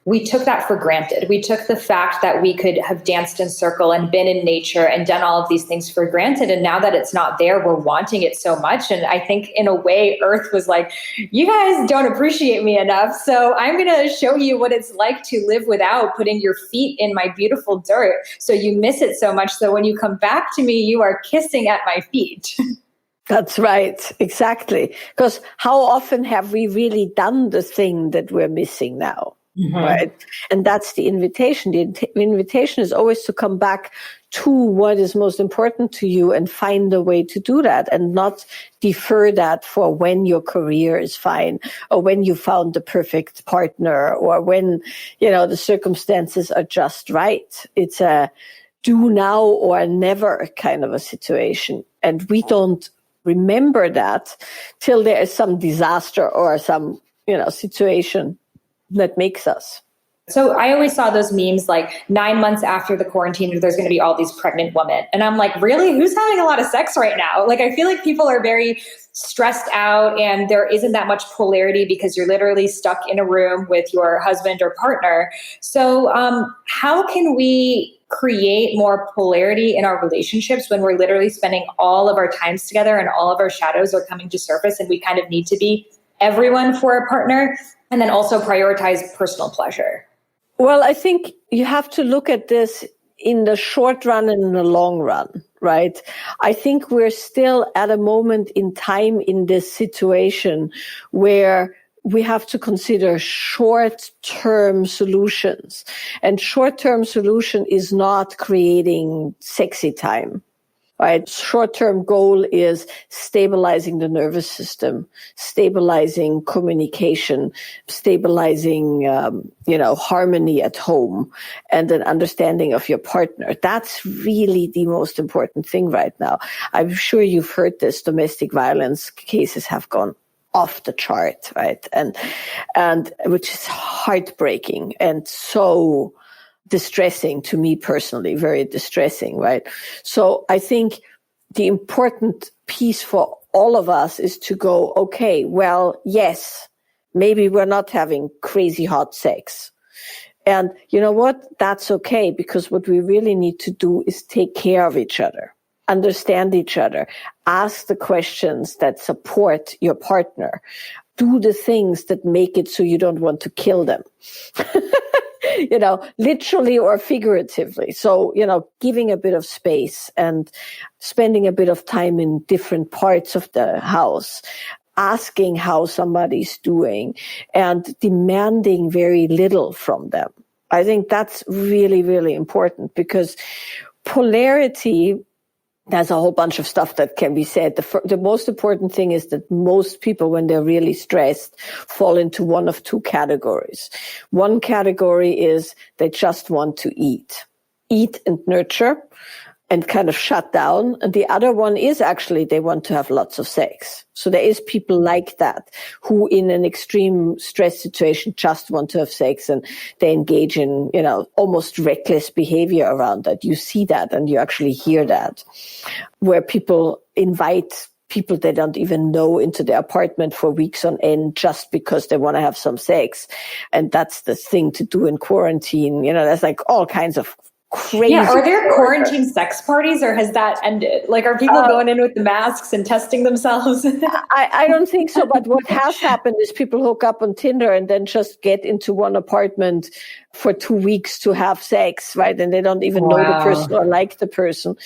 we took that for granted. We took the fact that we could have danced in circle and been in nature and done all of these things for granted. And now that it's not there, we're wanting it so much. And I think in a way, Earth was like, you guys don't appreciate me enough. So I'm going to show you what it's like to live without putting your feet in my beautiful dirt. So you miss it so much. So when you come back to me, you are kissing at my feet. That's right. Exactly. Because how often have we really done the thing that we're missing now? Mm-hmm. Right. And that's the invitation. The invitation is always to come back to what is most important to you and find a way to do that, and not defer that for when your career is fine, or when you found the perfect partner, or when, the circumstances are just right. It's a do now or never kind of a situation. And we don't remember that till there is some disaster or some, situation that makes us. So I always saw those memes like 9 months after the quarantine, there's going to be all these pregnant women. And I'm like, really? Who's having a lot of sex right now? Like, I feel like people are very stressed out and there isn't that much polarity because you're literally stuck in a room with your husband or partner. So how can we create more polarity in our relationships when we're literally spending all of our times together and all of our shadows are coming to surface and we kind of need to be everyone for a partner, and then also prioritize personal pleasure? Well, I think you have to look at this in the short run and in the long run, right? I think we're still at a moment in time in this situation where we have to consider short-term solutions. And short-term solution is not creating sexy time. Right. Short-term goal is stabilizing the nervous system, stabilizing communication, stabilizing, harmony at home, and an understanding of your partner. That's really the most important thing right now. I'm sure you've heard this. Domestic violence cases have gone off the chart, right? And which is heartbreaking and so distressing to me personally, very distressing, right? So I think the important piece for all of us is to go, okay, well, yes, maybe we're not having crazy hot sex. And you know what? That's okay, because what we really need to do is take care of each other, understand each other, ask the questions that support your partner, do the things that make it so you don't want to kill them. Literally or figuratively. So, giving a bit of space and spending a bit of time in different parts of the house, asking how somebody's doing and demanding very little from them. I think that's really, really important, because polarity, there's a whole bunch of stuff that can be said. The most important thing is that most people, when they're really stressed, fall into one of two categories. One category is they just want to eat and nurture and kind of shut down. And the other one is actually they want to have lots of sex. So there is people like that who in an extreme stress situation just want to have sex, and they engage in, almost reckless behavior around that. You see that and you actually hear that, where people invite people they don't even know into their apartment for weeks on end just because they want to have some sex. And that's the thing to do in quarantine. There's like all kinds of crazy. Yeah, are there quarantine sex parties, or has that ended? Like, are people going in with the masks and testing themselves? I don't think so. But what has happened is people hook up on Tinder and then just get into one apartment for 2 weeks to have sex, right? And they don't even know the person or like the person.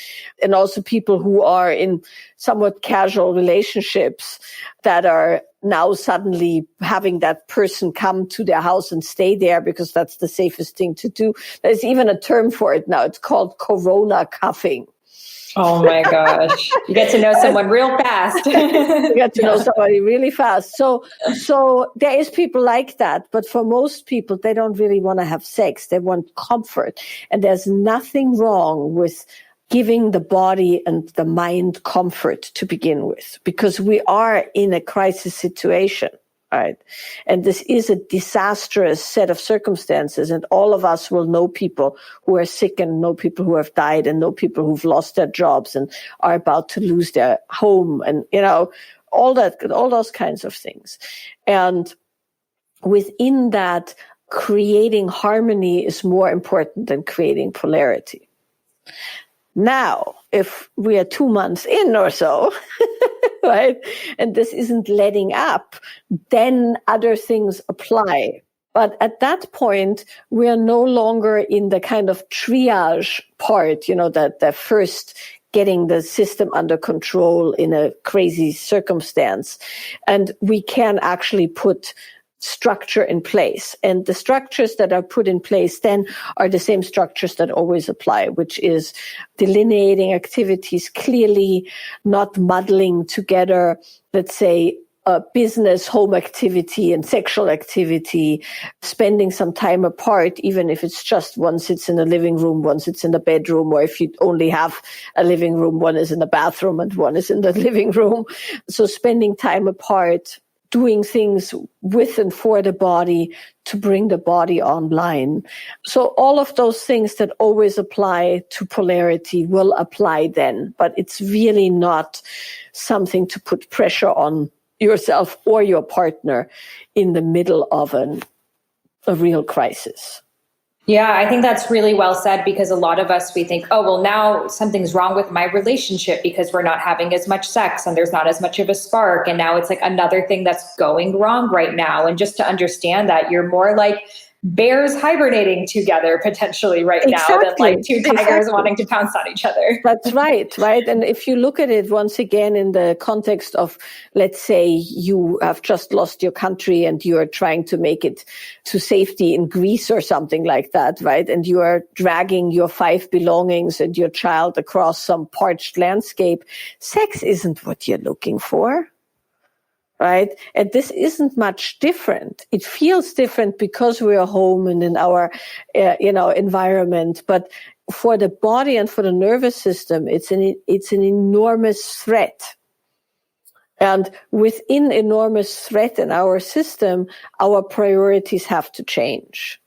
And also people who are in somewhat casual relationships that are now suddenly having that person come to their house and stay there because that's the safest thing to do. There's even a term for it now. It's called corona cuffing. Oh my gosh. You get to know someone real fast. You get to know somebody really fast. So there is people like that. But for most people, they don't really want to have sex. They want comfort. And there's nothing wrong with giving the body and the mind comfort to begin with, because we are in a crisis situation, right? And this is a disastrous set of circumstances. And all of us will know people who are sick and know people who have died and know people who've lost their jobs and are about to lose their home and, all those kinds of things. And within that, creating harmony is more important than creating polarity. Now, if we are 2 months in or so, right, and this isn't letting up, then other things apply. But at that point, we are no longer in the kind of triage part, that the first getting the system under control in a crazy circumstance. And we can actually put structure in place. And the structures that are put in place then are the same structures that always apply, which is delineating activities clearly, not muddling together, let's say, business, home activity and sexual activity, spending some time apart, even if it's just one sits in the living room, one sits in the bedroom, or if you only have a living room, one is in the bathroom and one is in the living room. So spending time apart, doing things with and for the body to bring the body online. So all of those things that always apply to polarity will apply then, but it's really not something to put pressure on yourself or your partner in the middle of a real crisis. Yeah, I think that's really well said, because a lot of us, we think, oh, well, now something's wrong with my relationship because we're not having as much sex and there's not as much of a spark. And now it's like another thing that's going wrong right now. And just to understand that you're more like bears hibernating together potentially right now than like two tigers wanting to pounce on each other. That's right. And if you look at it once again in the context of, let's say you have just lost your country and you are trying to make it to safety in Greece or something like that, right? And you are dragging your 5 belongings and your child across some parched landscape. Sex isn't what you're looking for. Right? And this isn't much different. It feels different because we're home and in our, environment. But for the body and for the nervous system, it's an enormous threat. And within enormous threat in our system, our priorities have to change.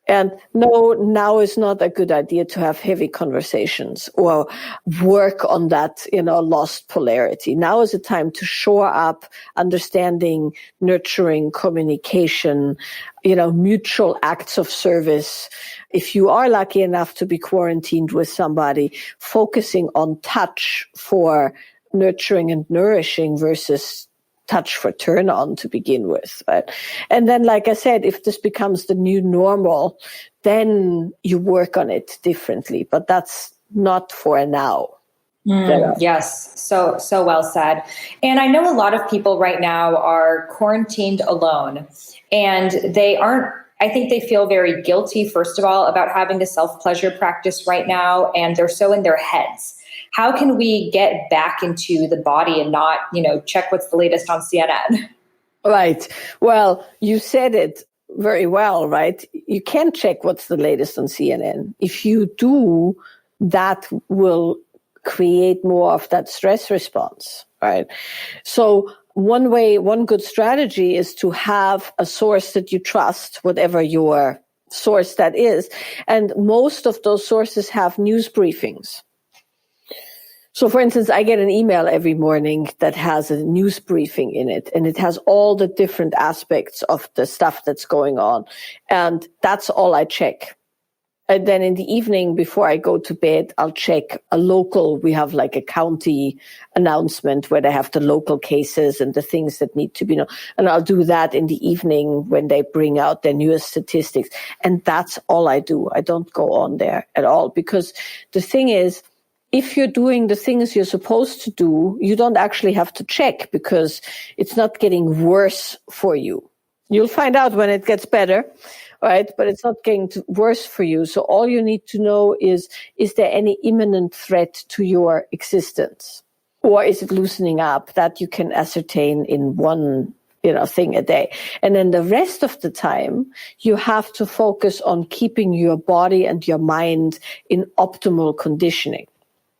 And no, now is not a good idea to have heavy conversations or work on that, lost polarity. Now is a time to shore up understanding, nurturing, communication, mutual acts of service. If you are lucky enough to be quarantined with somebody, focusing on touch for nurturing and nourishing versus touch for turn on to begin with, right? And then, like I said, if this becomes the new normal, then you work on it differently, but that's not for now. Yes. So well said. And I know a lot of people right now are quarantined alone, and I think they feel very guilty, first of all, about having a self-pleasure practice right now. And they're so in their heads. How can we get back into the body and not, check what's the latest on CNN? Right. Well, you said it very well, right? You can check what's the latest on CNN. If you do, that will create more of that stress response, right? So one good strategy is to have a source that you trust, whatever your source that is. And most of those sources have news briefings. So, for instance, I get an email every morning that has a news briefing in it, and it has all the different aspects of the stuff that's going on. And that's all I check. And then in the evening, before I go to bed, I'll check we have like a county announcement where they have the local cases and the things that need to be known. And I'll do that in the evening when they bring out their newest statistics. And that's all I do. I don't go on there at all, because the thing is, if you're doing the things you're supposed to do, you don't actually have to check, because it's not getting worse for you. You'll find out when it gets better, right? But it's not getting worse for you. So all you need to know is there any imminent threat to your existence? Or is it loosening up? That you can ascertain in one thing a day. And then the rest of the time, you have to focus on keeping your body and your mind in optimal conditioning.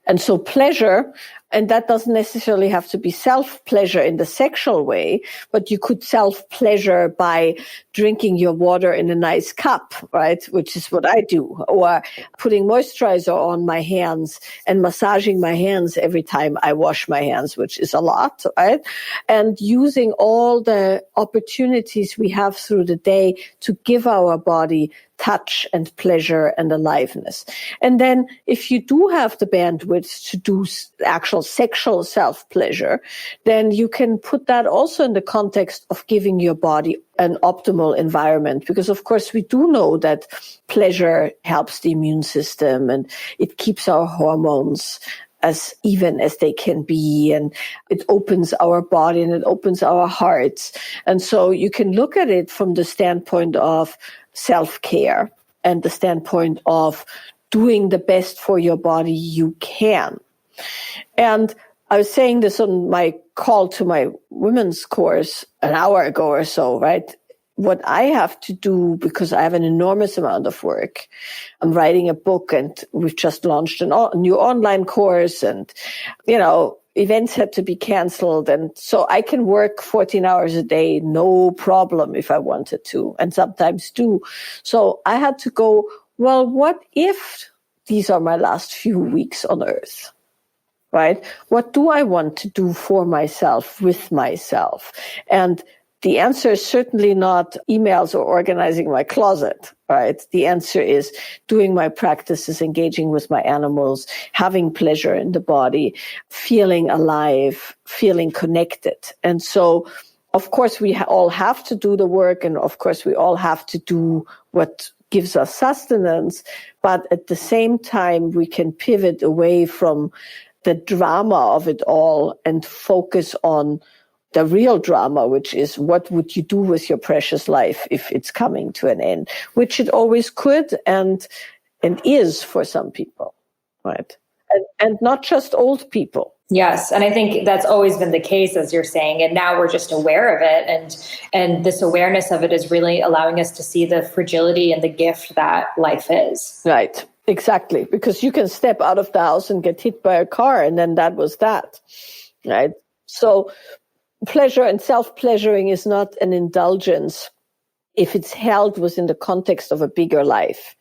And so pleasure, and that doesn't necessarily have to be self-pleasure in the sexual way, but you could self-pleasure by drinking your water in a nice cup, right? Which is what I do. Or putting moisturizer on my hands and massaging my hands every time I wash my hands, which is a lot, right? And using all the opportunities we have through the day to give our body touch and pleasure and aliveness. And then if you do have the bandwidth to do actual sexual self-pleasure, then you can put that also in the context of giving your body an optimal environment. Because of course we do know that pleasure helps the immune system and it keeps our hormones as even as they can be, and it opens our body and it opens our hearts. And so you can look at it from the standpoint of self-care and the standpoint of doing the best for your body you can. And I was saying this on my call to my women's course an hour ago or so, right? What I have to do, because I have an enormous amount of work. I'm writing a book and we've just launched a new online course and, events had to be canceled. And so I can work 14 hours a day, no problem if I wanted to, and sometimes do. So I had to go, well, what if these are my last few weeks on earth? Right? What do I want to do for myself, with myself? And the answer is certainly not emails or organizing my closet, right? The answer is doing my practices, engaging with my animals, having pleasure in the body, feeling alive, feeling connected. And so, of course, we all have to do the work, and of course, we all have to do what gives us sustenance. But at the same time, we can pivot away from the drama of it all and focus on the real drama, which is what would you do with your precious life if it's coming to an end, which it always could and is for some people, right? And not just old people. Yes. And I think that's always been the case, as you're saying, and now we're just aware of it. And this awareness of it is really allowing us to see the fragility and the gift that life is. Right. Exactly. Because you can step out of the house and get hit by a car, and then that was that, right? So pleasure and self-pleasuring is not an indulgence if it's held within the context of a bigger life.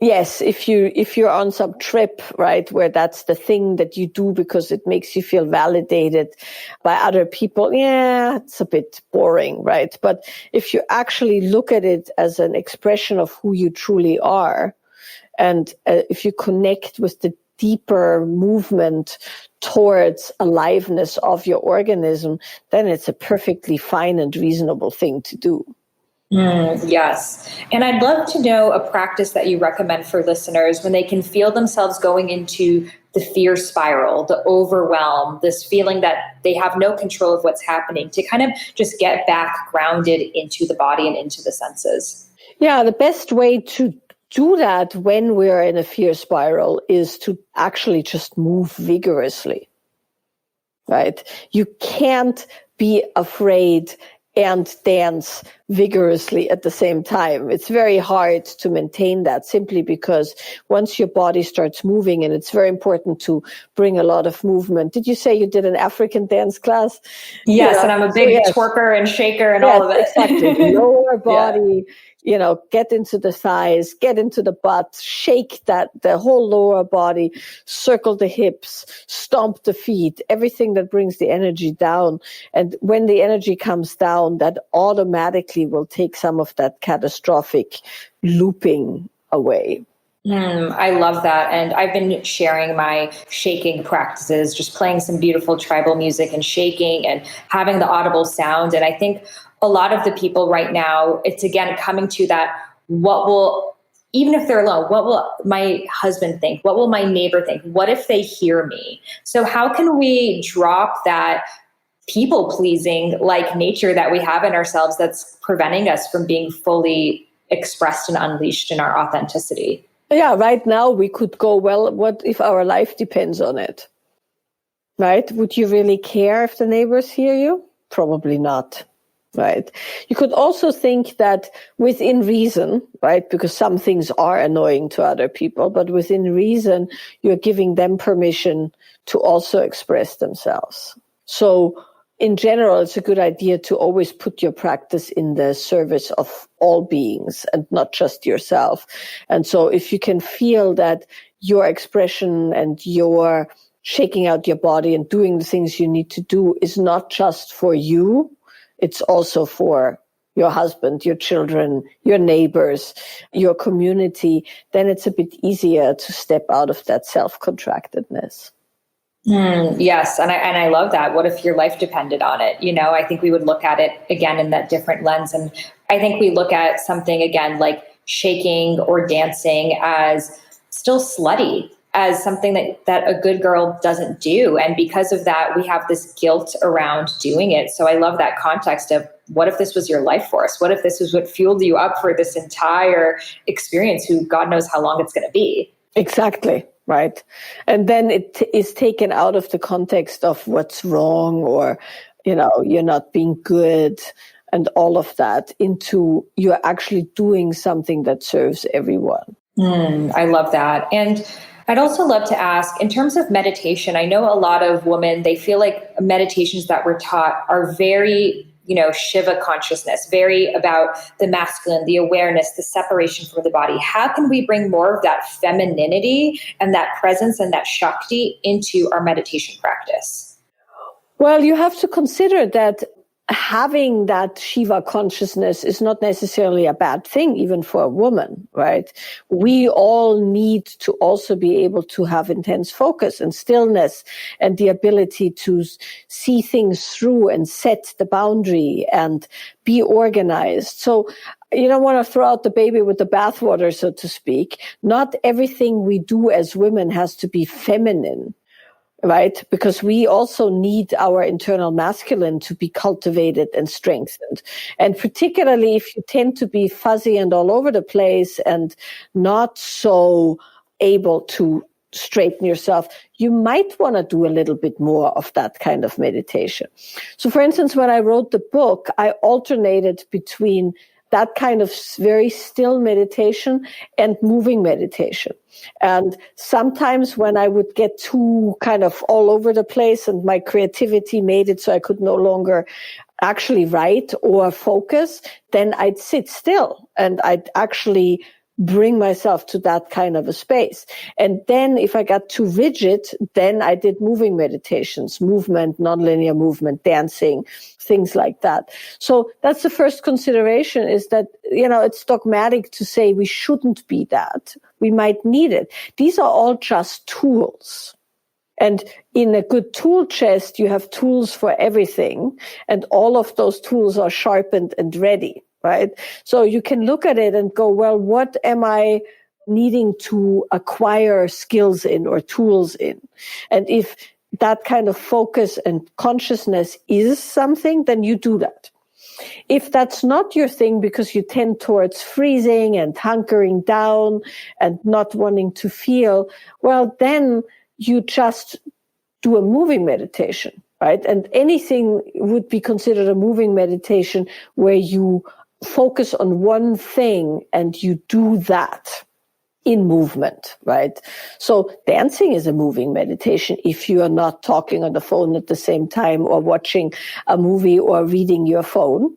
Yes, if you're on some trip, right, where that's the thing that you do because it makes you feel validated by other people, yeah, it's a bit boring, right? But if you actually look at it as an expression of who you truly are, and if you connect with the deeper movement towards aliveness of your organism, then it's a perfectly fine and reasonable thing to do. Yes. And I'd love to know a practice that you recommend for listeners when they can feel themselves going into the fear spiral, the overwhelm, this feeling that they have no control of what's happening, to kind of just get back grounded into the body and into the senses. Yeah, the best way to do that when we're in a fear spiral is to actually just move vigorously, right? You can't be afraid and dance vigorously at the same time. It's very hard to maintain that, simply because once your body starts moving, and it's very important to bring a lot of movement. Did you say you did an African dance class? Yes, and I'm a big twerker and shaker and all of it. Exactly. Lower body, get into the thighs, get into the butt, shake the whole lower body, circle the hips, stomp the feet, everything that brings the energy down. And when the energy comes down, that automatically will take some of that catastrophic looping away. I love that. And I've been sharing my shaking practices, just playing some beautiful tribal music and shaking and having the audible sound. And I think a lot of the people right now, it's again coming to that, even if they're alone, what will my husband think? What will my neighbor think? What if they hear me? So how can we drop that people pleasing like nature that we have in ourselves that's preventing us from being fully expressed and unleashed in our authenticity? Yeah, right now we could go, well, what if our life depends on it? Right? Would you really care if the neighbors hear you? Probably not. Right. You could also think that within reason, right, because some things are annoying to other people, but within reason, you're giving them permission to also express themselves. So in general, it's a good idea to always put your practice in the service of all beings and not just yourself. And so if you can feel that your expression and your shaking out your body and doing the things you need to do is not just for you, it's also for your husband, your children, your neighbors, your community, then it's a bit easier to step out of that self-contractedness. Yes. And I love that. What if your life depended on it? I think we would look at it again in that different lens. And I think we look at something again, like shaking or dancing, as still slutty, as something that a good girl doesn't do. And because of that, we have this guilt around doing it. So I love that context of, what if this was your life force? What if this was what fueled you up for this entire experience, who God knows how long it's going to be? Exactly. right? And then it is taken out of the context of what's wrong or, you're not being good and all of that into you're actually doing something that serves everyone. I love that. And I'd also love to ask, in terms of meditation, I know a lot of women, they feel like meditations that we're taught are very, Shiva consciousness, very about the masculine, the awareness, the separation from the body. How can we bring more of that femininity and that presence and that Shakti into our meditation practice? Well, you have to consider that having that Shiva consciousness is not necessarily a bad thing, even for a woman, right? We all need to also be able to have intense focus and stillness and the ability to see things through and set the boundary and be organized. So you don't want to throw out the baby with the bathwater, so to speak. Not everything we do as women has to be feminine. Right? Because we also need our internal masculine to be cultivated and strengthened. And particularly if you tend to be fuzzy and all over the place and not so able to straighten yourself, you might want to do a little bit more of that kind of meditation. So for instance, when I wrote the book, I alternated between that kind of very still meditation and moving meditation. And sometimes when I would get too kind of all over the place and my creativity made it so I could no longer actually write or focus, then I'd sit still and I'd actually bring myself to that kind of a space. And then if I got too rigid, then I did moving meditations, movement, nonlinear movement, dancing, things like that. So that's the first consideration is that, it's dogmatic to say we shouldn't be that. We might need it. These are all just tools. And in a good tool chest, you have tools for everything. And all of those tools are sharpened and ready. Right? So you can look at it and go, well, what am I needing to acquire skills in or tools in? And if that kind of focus and consciousness is something, then you do that. If that's not your thing because you tend towards freezing and hunkering down and not wanting to feel, well, then you just do a moving meditation, right? And anything would be considered a moving meditation where you focus on one thing and you do that in movement, right? So dancing is a moving meditation if you are not talking on the phone at the same time or watching a movie or reading your phone,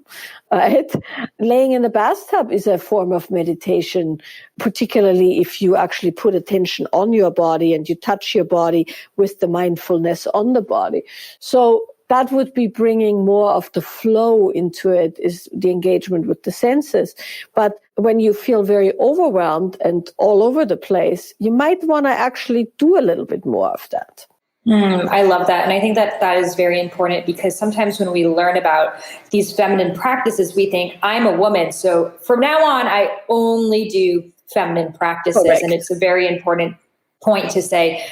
right? Laying in the bathtub is a form of meditation, particularly if you actually put attention on your body and you touch your body with the mindfulness on the body. So that would be bringing more of the flow into it, is the engagement with the senses. But when you feel very overwhelmed and all over the place, you might want to actually do a little bit more of that. I love that. And I think that that is very important because sometimes when we learn about these feminine practices, we think I'm a woman. So from now on, I only do feminine practices. Correct. And it's a very important point to say,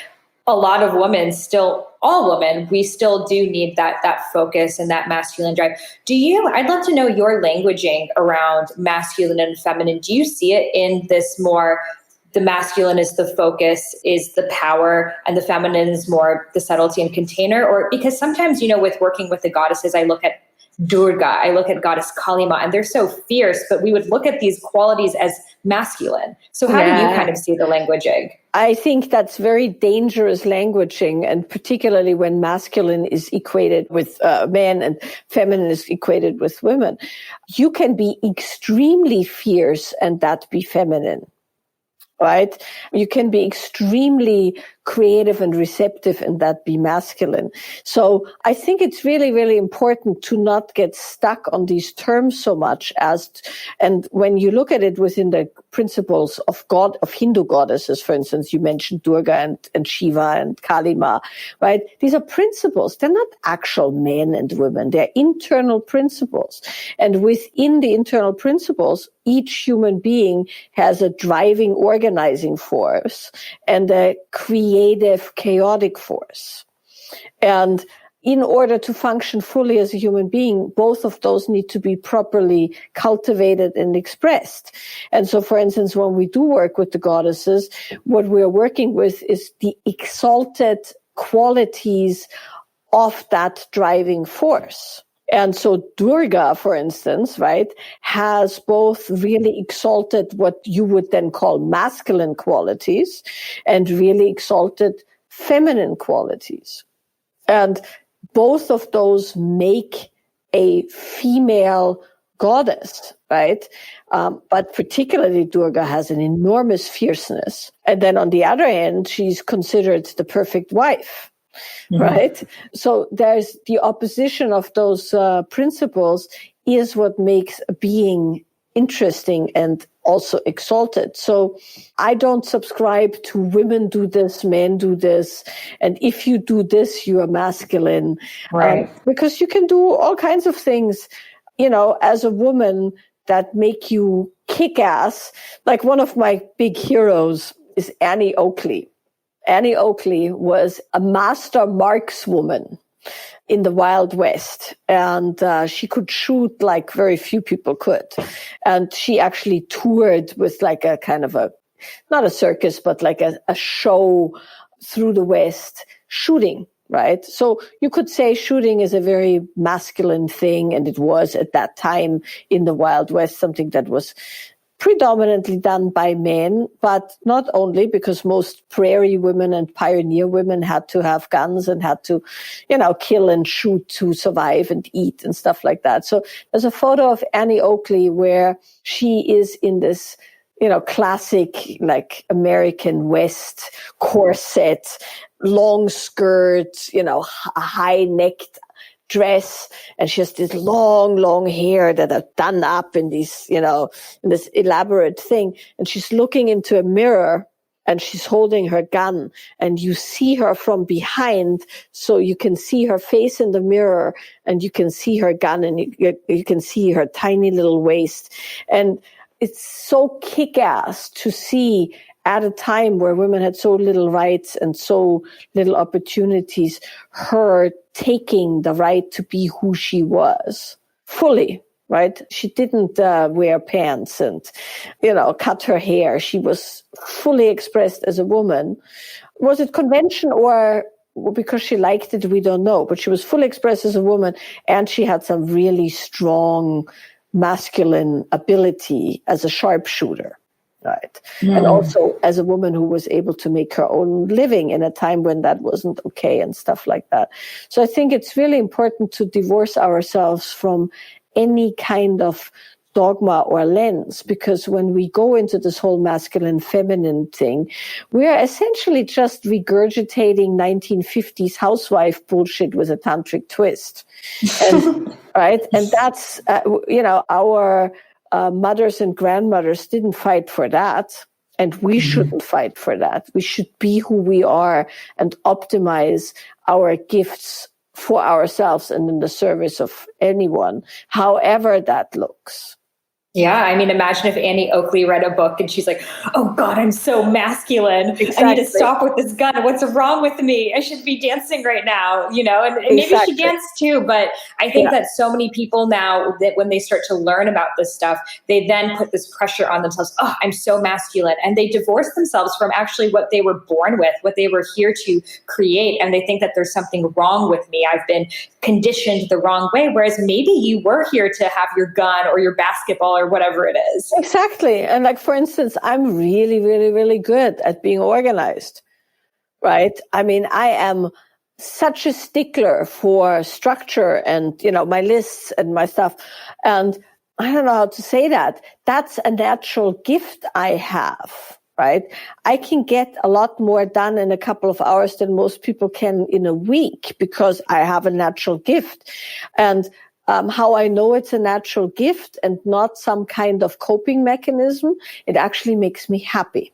a lot of women still, all women, we still do need that focus and that masculine drive. I'd love to know your languaging around masculine and feminine. Do you see it in this more, the masculine is the focus, is the power, and the feminine is more the subtlety and container? Or because sometimes, with working with the goddesses, I look at Durga, I look at goddess Kalima, and they're so fierce, but we would look at these qualities as masculine. So how do you kind of see the languaging? I think that's very dangerous languaging, and particularly when masculine is equated with men and feminine is equated with women. You can be extremely fierce and that be feminine, right? You can be extremely creative and receptive and that be masculine. So I think it's really, really important to not get stuck on these terms so much and when you look at it within the principles of Hindu goddesses, for instance, you mentioned Durga and Shiva and Kalima, right? These are principles. They're not actual men and women. They're internal principles. And within the internal principles, each human being has a driving, organizing force and a creative, chaotic force. And in order to function fully as a human being, both of those need to be properly cultivated and expressed. And so, for instance, when we do work with the goddesses, what we're working with is the exalted qualities of that driving force. And so Durga, for instance, right, has both really exalted what you would then call masculine qualities and really exalted feminine qualities. And both of those make a female goddess, right? But particularly Durga has an enormous fierceness. And then on the other hand, she's considered the perfect wife. Mm-hmm. Right? So there's the opposition of those principles is what makes a being interesting and also exalted. So I don't subscribe to women do this, men do this. And if you do this, you are masculine. Right. Because you can do all kinds of things, as a woman that make you kick ass. Like one of my big heroes is Annie Oakley. Annie Oakley was a master markswoman in the Wild West, and she could shoot like very few people could. And she actually toured with like a kind of not a circus, but like a show through the West shooting, right? So you could say shooting is a very masculine thing, and it was at that time in the Wild West something that was predominantly done by men, but not only, because most prairie women and pioneer women had to have guns and had to, kill and shoot to survive and eat and stuff like that. So there's a photo of Annie Oakley where she is in this, classic, like American West corset, long skirt, a high-necked dress, and she has this long hair that are done up in these, in this elaborate thing. And she's looking into a mirror and she's holding her gun, and you see her from behind. So you can see her face in the mirror and you can see her gun, and you can see her tiny little waist. And it's so kick-ass to see at a time where women had so little rights and so little opportunities, her taking the right to be who she was fully, right? She didn't wear pants and, cut her hair. She was fully expressed as a woman. Was it convention or because she liked it? We don't know. But she was fully expressed as a woman, and she had some really strong masculine ability as a sharpshooter. Right. Mm. And also as a woman who was able to make her own living in a time when that wasn't okay and stuff like that. So I think it's really important to divorce ourselves from any kind of dogma or lens, because when we go into this whole masculine feminine thing, we are essentially just regurgitating 1950s housewife bullshit with a tantric twist. And, right. And that's, our mothers and grandmothers didn't fight for that, and we shouldn't fight for that. We should be who we are and optimize our gifts for ourselves and in the service of anyone, however that looks. Yeah, I mean, imagine if Annie Oakley read a book and she's like, oh God, I'm so masculine. Exactly. I need to stop with this gun. What's wrong with me? I should be dancing right now, and maybe she danced too. But I think that so many people now, that when they start to learn about this stuff, they then put this pressure on themselves. Oh, I'm so masculine. And they divorce themselves from actually what they were born with, what they were here to create. And they think that there's something wrong with me. I've been conditioned the wrong way. Whereas maybe you were here to have your gun or your basketball or whatever it is. Exactly. And like, for instance, I'm really, really, really good at being organized, right? I mean, I am such a stickler for structure and, my lists and my stuff. And I don't know how to say that. That's a natural gift I have, right? I can get a lot more done in a couple of hours than most people can in a week because I have a natural gift. And how I know it's a natural gift and not some kind of coping mechanism, it actually makes me happy,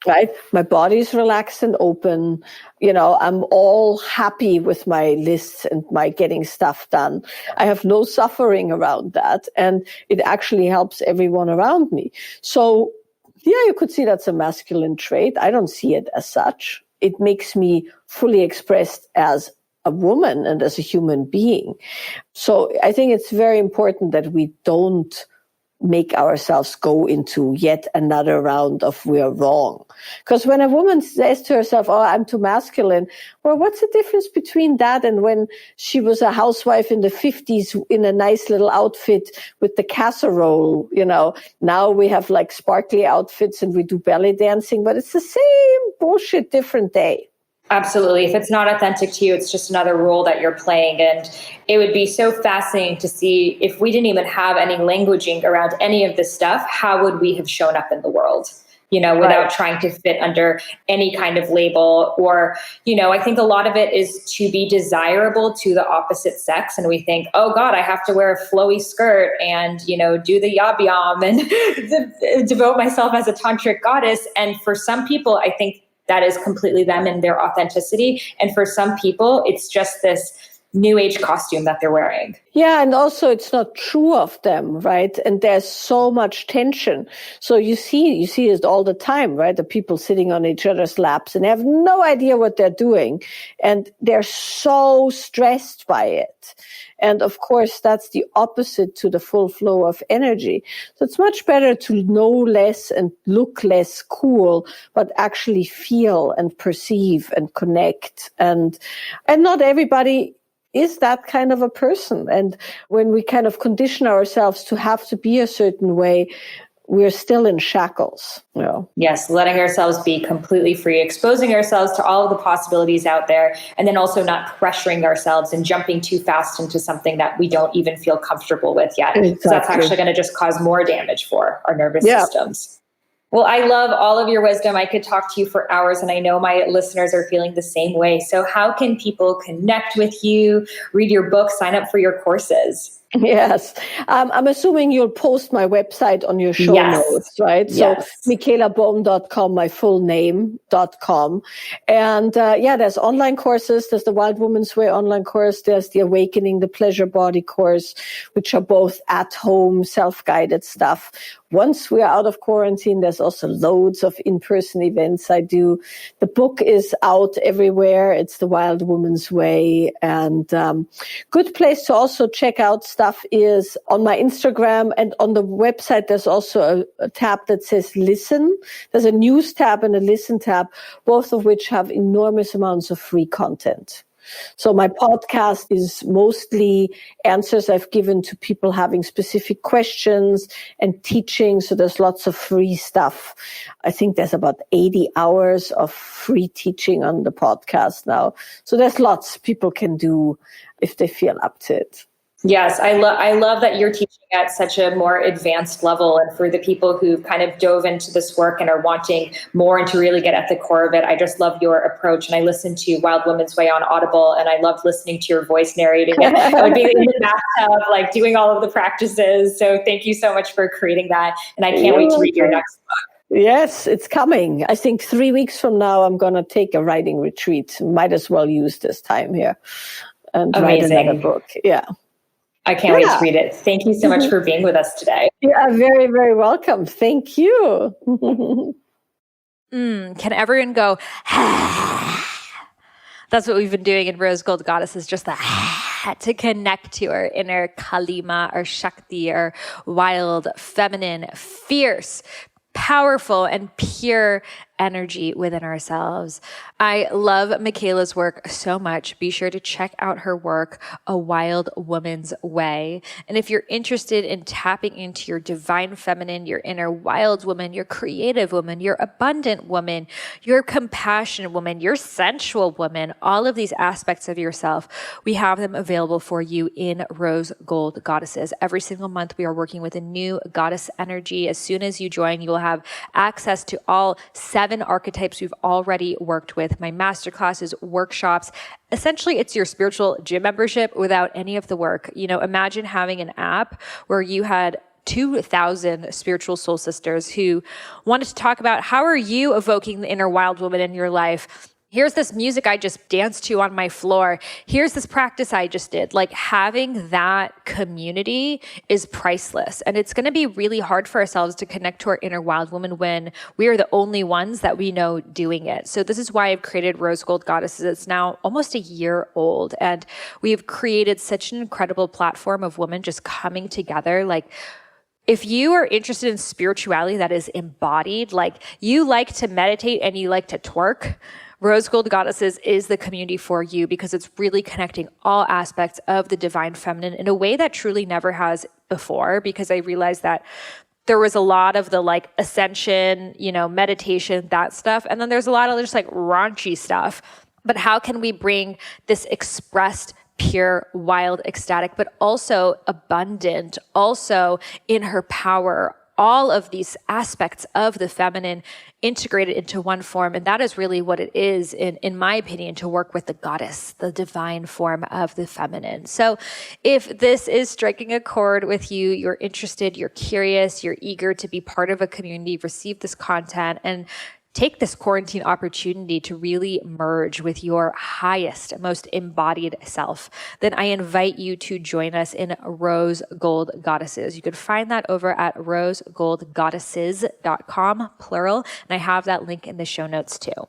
right? My body's relaxed and open. I'm all happy with my lists and my getting stuff done. I have no suffering around that. And it actually helps everyone around me. So yeah, you could see that's a masculine trait. I don't see it as such. It makes me fully expressed as a woman and as a human being. So I think it's very important that we don't make ourselves go into yet another round of we're wrong. Because when a woman says to herself, oh, I'm too masculine, well, what's the difference between that and when she was a housewife in the 50s in a nice little outfit with the casserole, Now we have like sparkly outfits and we do belly dancing, but it's the same bullshit, different day. Absolutely. If it's not authentic to you, it's just another role that you're playing. And it would be so fascinating to see if we didn't even have any languaging around any of this stuff, how would we have shown up in the world, without trying to fit under any kind of label or, I think a lot of it is to be desirable to the opposite sex. And we think, oh God, I have to wear a flowy skirt and, do the yab yam and devote myself as a tantric goddess. And for some people, I think that is completely them and their authenticity. And for some people, it's just this new age costume that they're wearing. Yeah. And also it's not true of them, right? And there's so much tension. So you see it all the time, right? The people sitting on each other's laps and have no idea what they're doing. And they're so stressed by it. And of course, that's the opposite to the full flow of energy. So it's much better to know less and look less cool, but actually feel and perceive and connect. And not everybody is that kind of a person. And when we kind of condition ourselves to have to be a certain way, we're still in shackles. Yes, letting ourselves be completely free, exposing ourselves to all of the possibilities out there, and then also not pressuring ourselves and jumping too fast into something that we don't even feel comfortable with yet. Exactly. So that's actually going to just cause more damage for our nervous systems. Well, I love all of your wisdom. I could talk to you for hours, and I know my listeners are feeling the same way. So how can people connect with you, read your book, sign up for your courses? Yes. I'm assuming you'll post my website on your show notes, right? Yes. So michaelaboehm.com, my full name.com. And there's online courses. There's the Wild Woman's Way online course. There's the Awakening the Pleasure Body course, which are both at home, self-guided stuff. Once we're out of quarantine, there's also loads of in-person events I do. The book is out everywhere. It's The Wild Woman's Way. And good place to also check out stuff is on my Instagram and on the website. There's also a tab that says Listen. There's a news tab and a Listen tab, both of which have enormous amounts of free content. So my podcast is mostly answers I've given to people having specific questions and teaching. So there's lots of free stuff. I think there's about 80 hours of free teaching on the podcast now. So there's lots people can do if they feel up to it. Yes, I love that you're teaching at such a more advanced level. And for the people who've kind of dove into this work and are wanting more and to really get at the core of it, I just love your approach. And I listened to Wild Woman's Way on Audible, and I loved listening to your voice narrating it. I would be in the bathtub, like doing all of the practices. So thank you so much for creating that. And I can't wait to read your next book. Yes, it's coming. I think 3 weeks from now, I'm going to take a writing retreat. Might as well use this time here and write another book. Yeah. I can't wait to read it. Thank you so much for being with us today. Yeah, very, very welcome. Thank you. Can everyone go, That's what we've been doing in Rose Gold Goddesses, just to connect to our inner Kalima, our Shakti, our wild, feminine, fierce, powerful, and pure energy within ourselves. I love Michaela's work so much. Be sure to check out her work, A Wild Woman's Way. And if you're interested in tapping into your divine feminine, your inner wild woman, your creative woman, your abundant woman, your compassionate woman, your sensual woman, all of these aspects of yourself, we have them available for you in Rose Gold Goddesses. Every single month, we are working with a new goddess energy. As soon as you join, you will have access to all 7 archetypes we've already worked with, my masterclasses, workshops. Essentially, it's your spiritual gym membership without any of the work. You know, imagine having an app where you had 2,000 spiritual soul sisters who wanted to talk about how are you evoking the inner wild woman in your life. Here's this music I just danced to on my floor. Here's this practice I just did. Like having that community is priceless. And it's going to be really hard for ourselves to connect to our inner wild woman when we are the only ones that we know doing it. So this is why I've created Rose Gold Goddesses. It's now almost a year old. And we've created such an incredible platform of women just coming together. Like, if you are interested in spirituality that is embodied, like you like to meditate and you like to twerk, Rose Gold Goddesses is the community for you because it's really connecting all aspects of the divine feminine in a way that truly never has before, because I realized that there was a lot of the like ascension, meditation, that stuff. And then there's a lot of just like raunchy stuff. But how can we bring this expressed, pure, wild, ecstatic, but also abundant, also in her power, all of these aspects of the feminine integrated into one form? And that is really what it is, in my opinion, to work with the goddess, the divine form of the feminine. So if this is striking a chord with you, you're interested, you're curious, you're eager to be part of a community, receive this content, and take this quarantine opportunity to really merge with your highest, most embodied self, then I invite you to join us in Rose Gold Goddesses. You could find that over at rosegoldgoddesses.com, plural, and I have that link in the show notes too.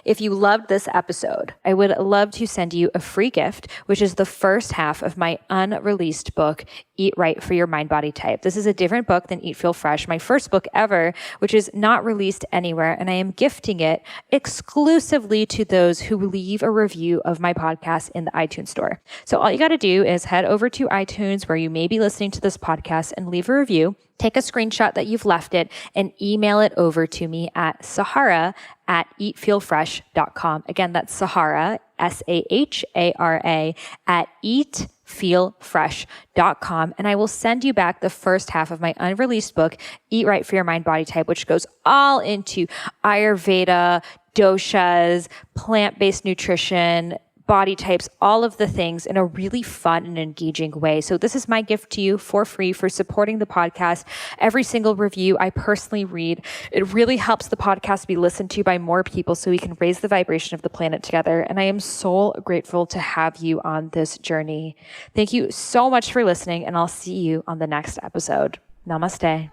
If you loved this episode, I would love to send you a free gift, which is the first half of my unreleased book, Eat Right for Your Mind Body Type. This is a different book than Eat Feel Fresh, my first book ever, which is not released anywhere, and I am gifting it exclusively to those who leave a review of my podcast in the iTunes store. So all you got to do is head over to iTunes, where you may be listening to this podcast, and leave a review. Take a screenshot that you've left it and email it over to me at Sahara@eatfeelfresh.com. Again, that's Sahara, Sahara, at eatfeelfresh.com. And I will send you back the first half of my unreleased book, Eat Right for Your Mind Body Type, which goes all into Ayurveda, doshas, plant-based nutrition, body types, all of the things in a really fun and engaging way. So this is my gift to you for free for supporting the podcast. Every single review I personally read. It really helps the podcast be listened to by more people so we can raise the vibration of the planet together. And I am so grateful to have you on this journey. Thank you so much for listening, and I'll see you on the next episode. Namaste.